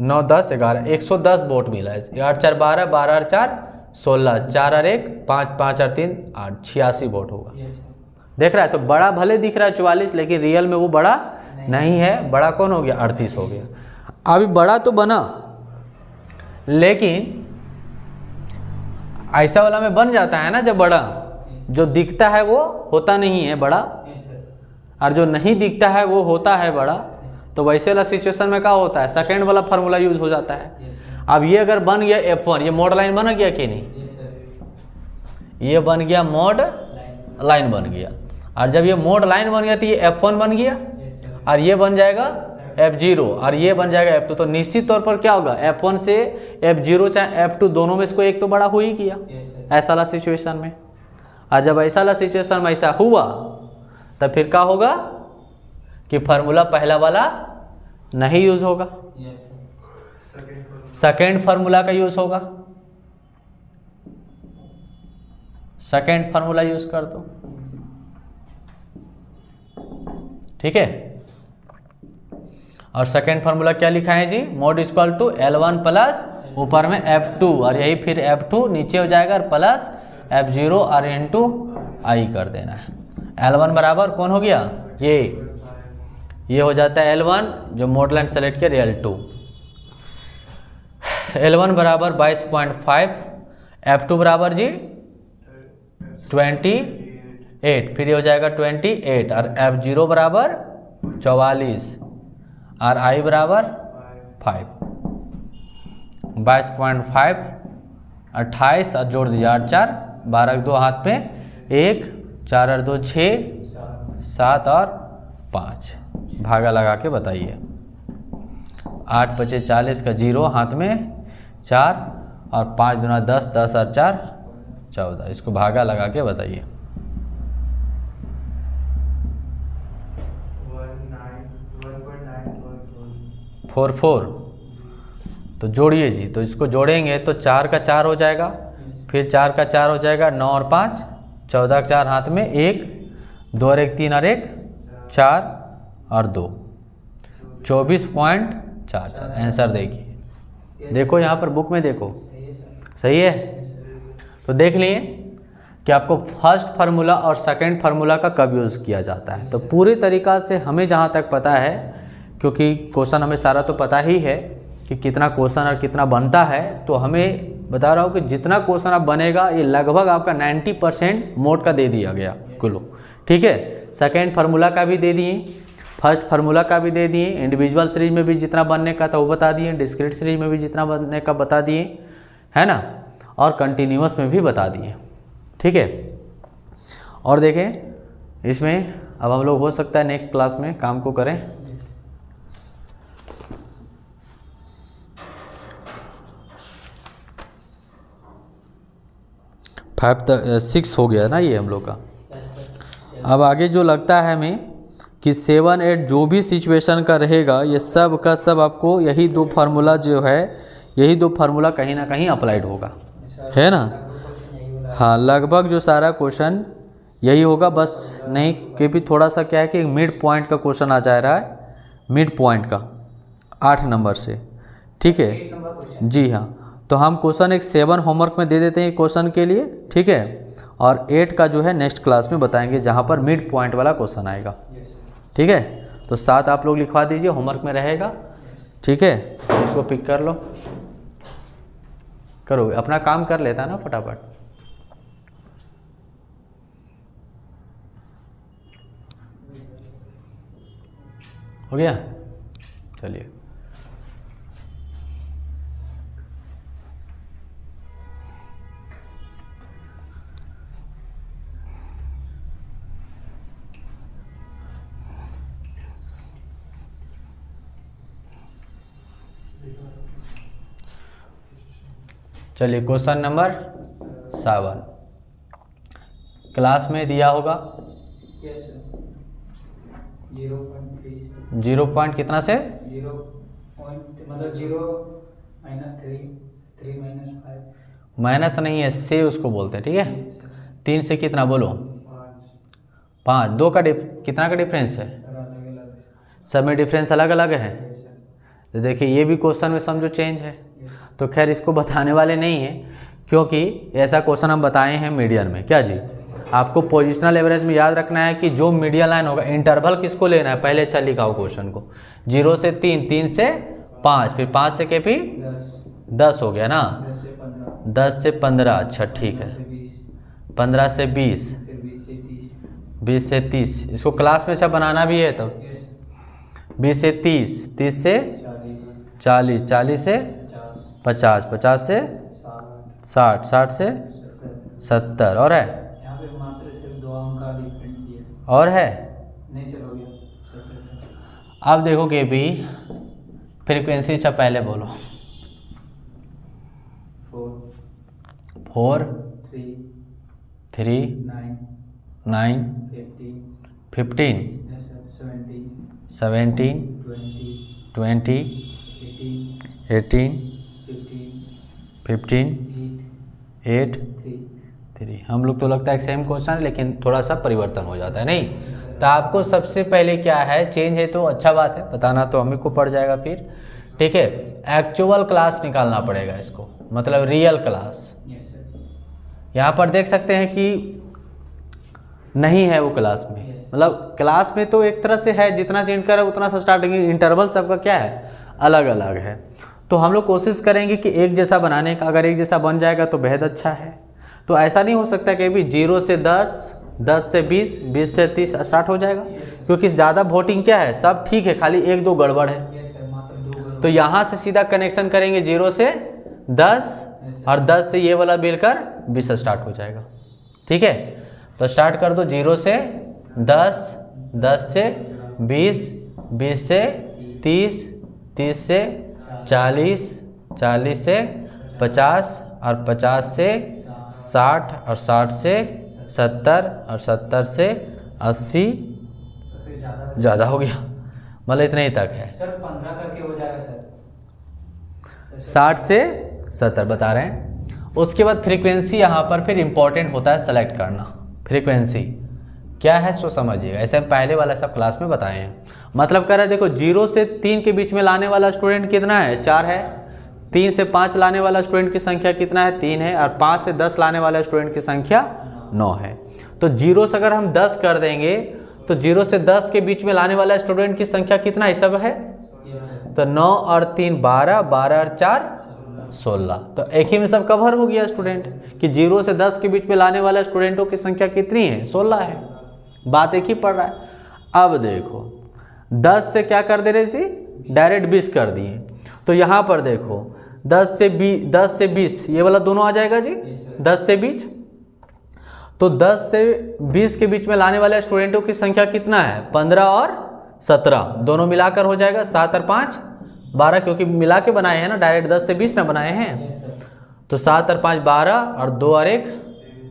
9 10 11, 110 वोट मिला है। 8 4 12, 12 और 4 16, 4 और 1 5, 5 और 3 8, 86 वोट होगा। देख रहा है, तो बड़ा भले दिख रहा है 44, लेकिन रियल में वो बड़ा नहीं है, बड़ा कौन हो गया 38 हो गया। अभी बड़ा तो बना, लेकिन ऐसा वाला में बन जाता है ना, जब बड़ा जो दिखता है वो होता नहीं है बड़ा, और जो नहीं दिखता है वो होता है बड़ा, तो वैसे वाला सिचुएशन में क्या होता है, सेकेंड वाला फार्मूला यूज हो जाता है। अब ये अगर बन गया F1, ये मोड लाइन बन गया कि नहीं, ये बन गया मोड लाइन बन गया, और जब ये मोड लाइन बन गया तो ये F1 बन गया, और ये बन जाएगा F0, और ये बन जाएगा F2। तो निश्चित तौर पर क्या होगा, F1 से F0 चाहे F2 दोनों में इसको एक तो बड़ा हो ही गया ऐसा वाला सिचुएशन में। और जब ऐसा वाला सिचुएशन में ऐसा हुआ, तब फिर क्या होगा कि फार्मूला पहला वाला नहीं यूज होगा, सेकेंड फार्मूला का यूज होगा, सेकेंड फार्मूला यूज कर दो, ठीक है। और सेकेंड फार्मूला क्या लिखा है जी, mode equal to L1 plus ऊपर में F2, और यही फिर F2 नीचे हो जाएगा और प्लस F0 और इंटू आई कर देना है। L1 बराबर कौन हो गया, ये हो जाता है L1 जो मोड लाइन सेलेक्ट किया L2, L1 बराबर 22.5, F2 बराबर जी 28, फिर ये हो जाएगा 28, और F0 बराबर 44, और आई बराबर 5, 22.5 28, और जोड़ दीजिए 8 4 12 2 हाथ पे 1, 4 और 2 6, 7 और 5, भागा लगा के बताइए। 8 5 40 का 0 हाथ में 4, और 5 दूना 10, 10 और 4 14, इसको भागा लगा के बताइए। 44, तो जोड़िए जी, तो इसको जोड़ेंगे तो 4 का 4 हो जाएगा, फिर 4 का 4 हो जाएगा, 9 और 5 14 का 4 हाथ में 1, 2 और 1 3 और 1 4 और 2 24.44 आंसर देखिए। देखो यहाँ पर बुक में देखो, सही है। तो देख लिए कि आपको फर्स्ट फार्मूला और सेकंड फार्मूला का कब यूज़ किया जाता है। तो पूरी तरीक़ा से हमें जहाँ तक पता है, क्योंकि क्वेश्चन हमें सारा तो पता ही है कि कितना क्वेश्चन और कितना बनता है, तो हमें बता रहा हूँ कि जितना क्वेश्चन आप बनेगा ये लगभग आपका 90% मोड का दे दिया गया कुलो, ठीक है। सेकंड फार्मूला का भी दे दिए, फर्स्ट फार्मूला का भी दे दिए, इंडिविजुअल सीरीज में भी जितना बनने का था वो बता दिए, डिस्क्रीट सीरीज में भी जितना बनने का बता दिए, है ना, और कंटिन्यूअस में भी बता दिए, ठीक है। और देखें इसमें अब हम लोग हो सकता है नेक्स्ट क्लास में काम को करें। फाइव 6 हो गया ना ये हम लोग का। अब आगे जो लगता है हमें कि 7 8 जो भी सिचुएशन का रहेगा, ये सब का सब आपको यही दो फार्मूला जो है, यही दो फार्मूला कहीं ना कहीं अप्लाइड होगा, है ना। हाँ, लगभग जो सारा क्वेश्चन यही होगा, बस नहीं कि भी थोड़ा सा क्या है कि मिड पॉइंट का क्वेश्चन आ जा रहा है, मिड पॉइंट का 8 नंबर से, ठीक है जी। हाँ, तो हम क्वेश्चन एक 7 होमवर्क में दे देते हैं क्वेश्चन के लिए, ठीक है, और 8 का जो है नेक्स्ट क्लास में बताएंगे जहाँ पर मिड पॉइंट वाला क्वेश्चन आएगा, ठीक है। तो 7 आप लोग लिखवा दीजिए, होमवर्क में रहेगा, ठीक है। इसको पिक कर लो, करो, अपना काम कर लेता है ना फटाफट। हो गया, चलिए। चलिए क्वेश्चन नंबर 7। क्लास में दिया होगा 0.3 0 पॉइंट कितना से 0 मतलब 0 -3 3 -5 माइनस नहीं है, से उसको बोलते हैं, ठीक है। 3 से कितना बोलो 5, 2 का कितना का डिफरेंस है, सब में डिफरेंस अलग अलग है। तो देखिए ये भी क्वेश्चन में समझो चेंज है, तो खैर इसको बताने वाले नहीं है, क्योंकि ऐसा क्वेश्चन हम बताए हैं मीडियन में। क्या जी, आपको पोजिशनल एवरेज में याद रखना है कि जो मीडियन लाइन होगा, इंटरवल किसको लेना है, पहले अच्छा लिखा हो क्वेश्चन को, 0 से 3, 3 से 5, फिर 5 से के भी 10 हो गया ना, 10 से 15, अच्छा ठीक है, 15 से 20, 20 से 30, इसको क्लास में अच्छा बनाना भी है। तो 20 से 30, 30 से 40, 40 से 50, 50 से 60, 60 से 70, और है, यहाँ पे मात्र सिर्फ 2 अंक का डिफरेंस दिया और है नहीं सर, हो गया 70। अब देखोगे भी फ्रीक्वेंसी अच्छा पहले बोलो 4 3 9 15 17 20 18 15 8 3। हम लोग तो लगता है सेम क्वेश्चन है, लेकिन थोड़ा सा परिवर्तन हो जाता है नहीं। तो आपको सबसे पहले क्या है, चेंज है तो अच्छा बात है, बताना तो हमें को पड़ जाएगा फिर, ठीक है। एक्चुअल क्लास निकालना पड़ेगा इसको, मतलब रियल क्लास। यहाँ पर देख सकते हैं कि नहीं है वो क्लास में, मतलब क्लास में तो एक तरह से है, जितना से एंड कर उतना से स्टार्टिंग, इंटरवल सबका क्या है, अलग अलग है। तो हम लोग कोशिश करेंगे कि एक जैसा बनाने का, अगर एक जैसा बन जाएगा तो बेहद अच्छा है। तो ऐसा नहीं हो सकता कि अभी 0 से 10, 10 से 20, 20 से 30 स्टार्ट हो जाएगा, क्योंकि ज़्यादा वोटिंग क्या है, सब ठीक है, खाली 1-2 गड़बड़ है। तो यहाँ से सीधा कनेक्शन करेंगे 0 से 10, और 10 से ये वाला मिलकर 20 स्टार्ट हो जाएगा, ठीक है। तो स्टार्ट कर दो 0 से 10, 10 से 20, 20 से 30, 30 से 40, 40 से 50, और 50 से 60, और 60 से 70, और 70 से 80, ज़्यादा हो गया, मतलब इतने ही तक है। सर 15 करके हो जाएगा सर, 60 से 70 बता रहे हैं। उसके बाद फ्रीक्वेंसी यहाँ पर फिर इम्पोर्टेंट होता है सेलेक्ट करना। फ्रीक्वेंसी क्या है सो समझिएगा, ऐसे हम पहले वाला सब क्लास में बताए हैं। मतलब कह रहे हैं देखो 0 से 3 के बीच में लाने वाला स्टूडेंट कितना है, 4 है। 3 से 5 लाने वाला स्टूडेंट की संख्या कितना है, 3 है। और 5 से 10 लाने वाला स्टूडेंट की संख्या 9 है। तो 0 से अगर हम 10 कर देंगे तो 0 से 10 के बीच में लाने वाला स्टूडेंट की संख्या कितना ही सब है, तो 9 और 3 12, 12 और 4 16। तो एक ही में सब कवर हो गया स्टूडेंट, कि 0 से 10 के बीच में लाने वाला स्टूडेंटों की संख्या कितनी है, 16 है। बात एक ही पड़ रहा है। अब देखो 10 से क्या कर दे रहे थे, डायरेक्ट 20 कर दिए। तो यहाँ पर देखो 10 से 20 ये वाला दोनों आ जाएगा जी, 10 से 20। तो 10 से 20 के बीच में लाने वाले स्टूडेंटों की संख्या कितना है, 15 और 17 दोनों मिलाकर हो जाएगा 7 और 5 12, क्योंकि मिला के बनाए हैं ना, डायरेक्ट 10 से 20 ना बनाए हैं। तो 7 और 5 12, और 2 और 1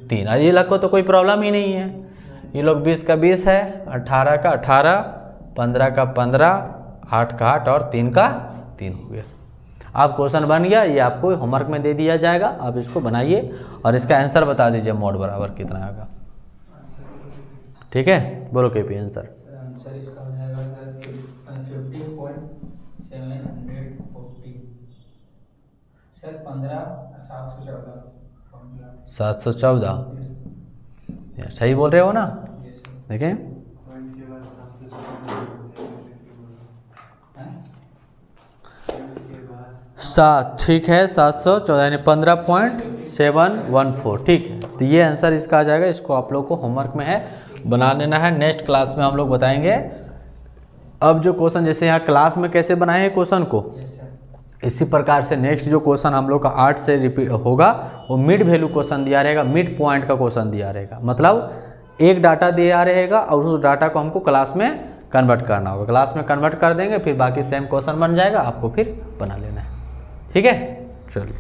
3। और ये लोग को तो कोई प्रॉब्लम ही नहीं है, ये लोग 20 का 20 है, 18 का 18, 15 का 15, 8 का 8 और 3 का 3 हो गया। अब क्वेश्चन बन गया, ये आपको होमवर्क में दे दिया जाएगा, आप इसको बनाइए और इसका आंसर बता दीजिए मोड बराबर कितना आएगा। ठीक है, बोलो केपी आंसर। आंसर इसका हो जाएगा 15.740 सर, 714 यार सही बोल रहे हो ना, देखें 7, ठीक है 714 यानी 15.714, ठीक है। तो ये आंसर इसका आ जाएगा। इसको आप लोग को होमवर्क में है बना लेना है, नेक्स्ट क्लास में हम लोग बताएंगे। अब जो क्वेश्चन जैसे यहाँ क्लास में कैसे बनाए हैं क्वेश्चन को, इसी प्रकार से नेक्स्ट जो क्वेश्चन हम लोग का 8 से रिपीट होगा वो मिड वैल्यू क्वेश्चन दिया रहेगा, मिड पॉइंट का क्वेश्चन दिया रहेगा। मतलब एक डाटा दिया रहेगा और उस डाटा को हमको क्लास में कन्वर्ट करना होगा, क्लास में कन्वर्ट कर देंगे, फिर बाकी सेम क्वेश्चन बन जाएगा, आपको फिर बना लेना है। ठीक है, चलिए।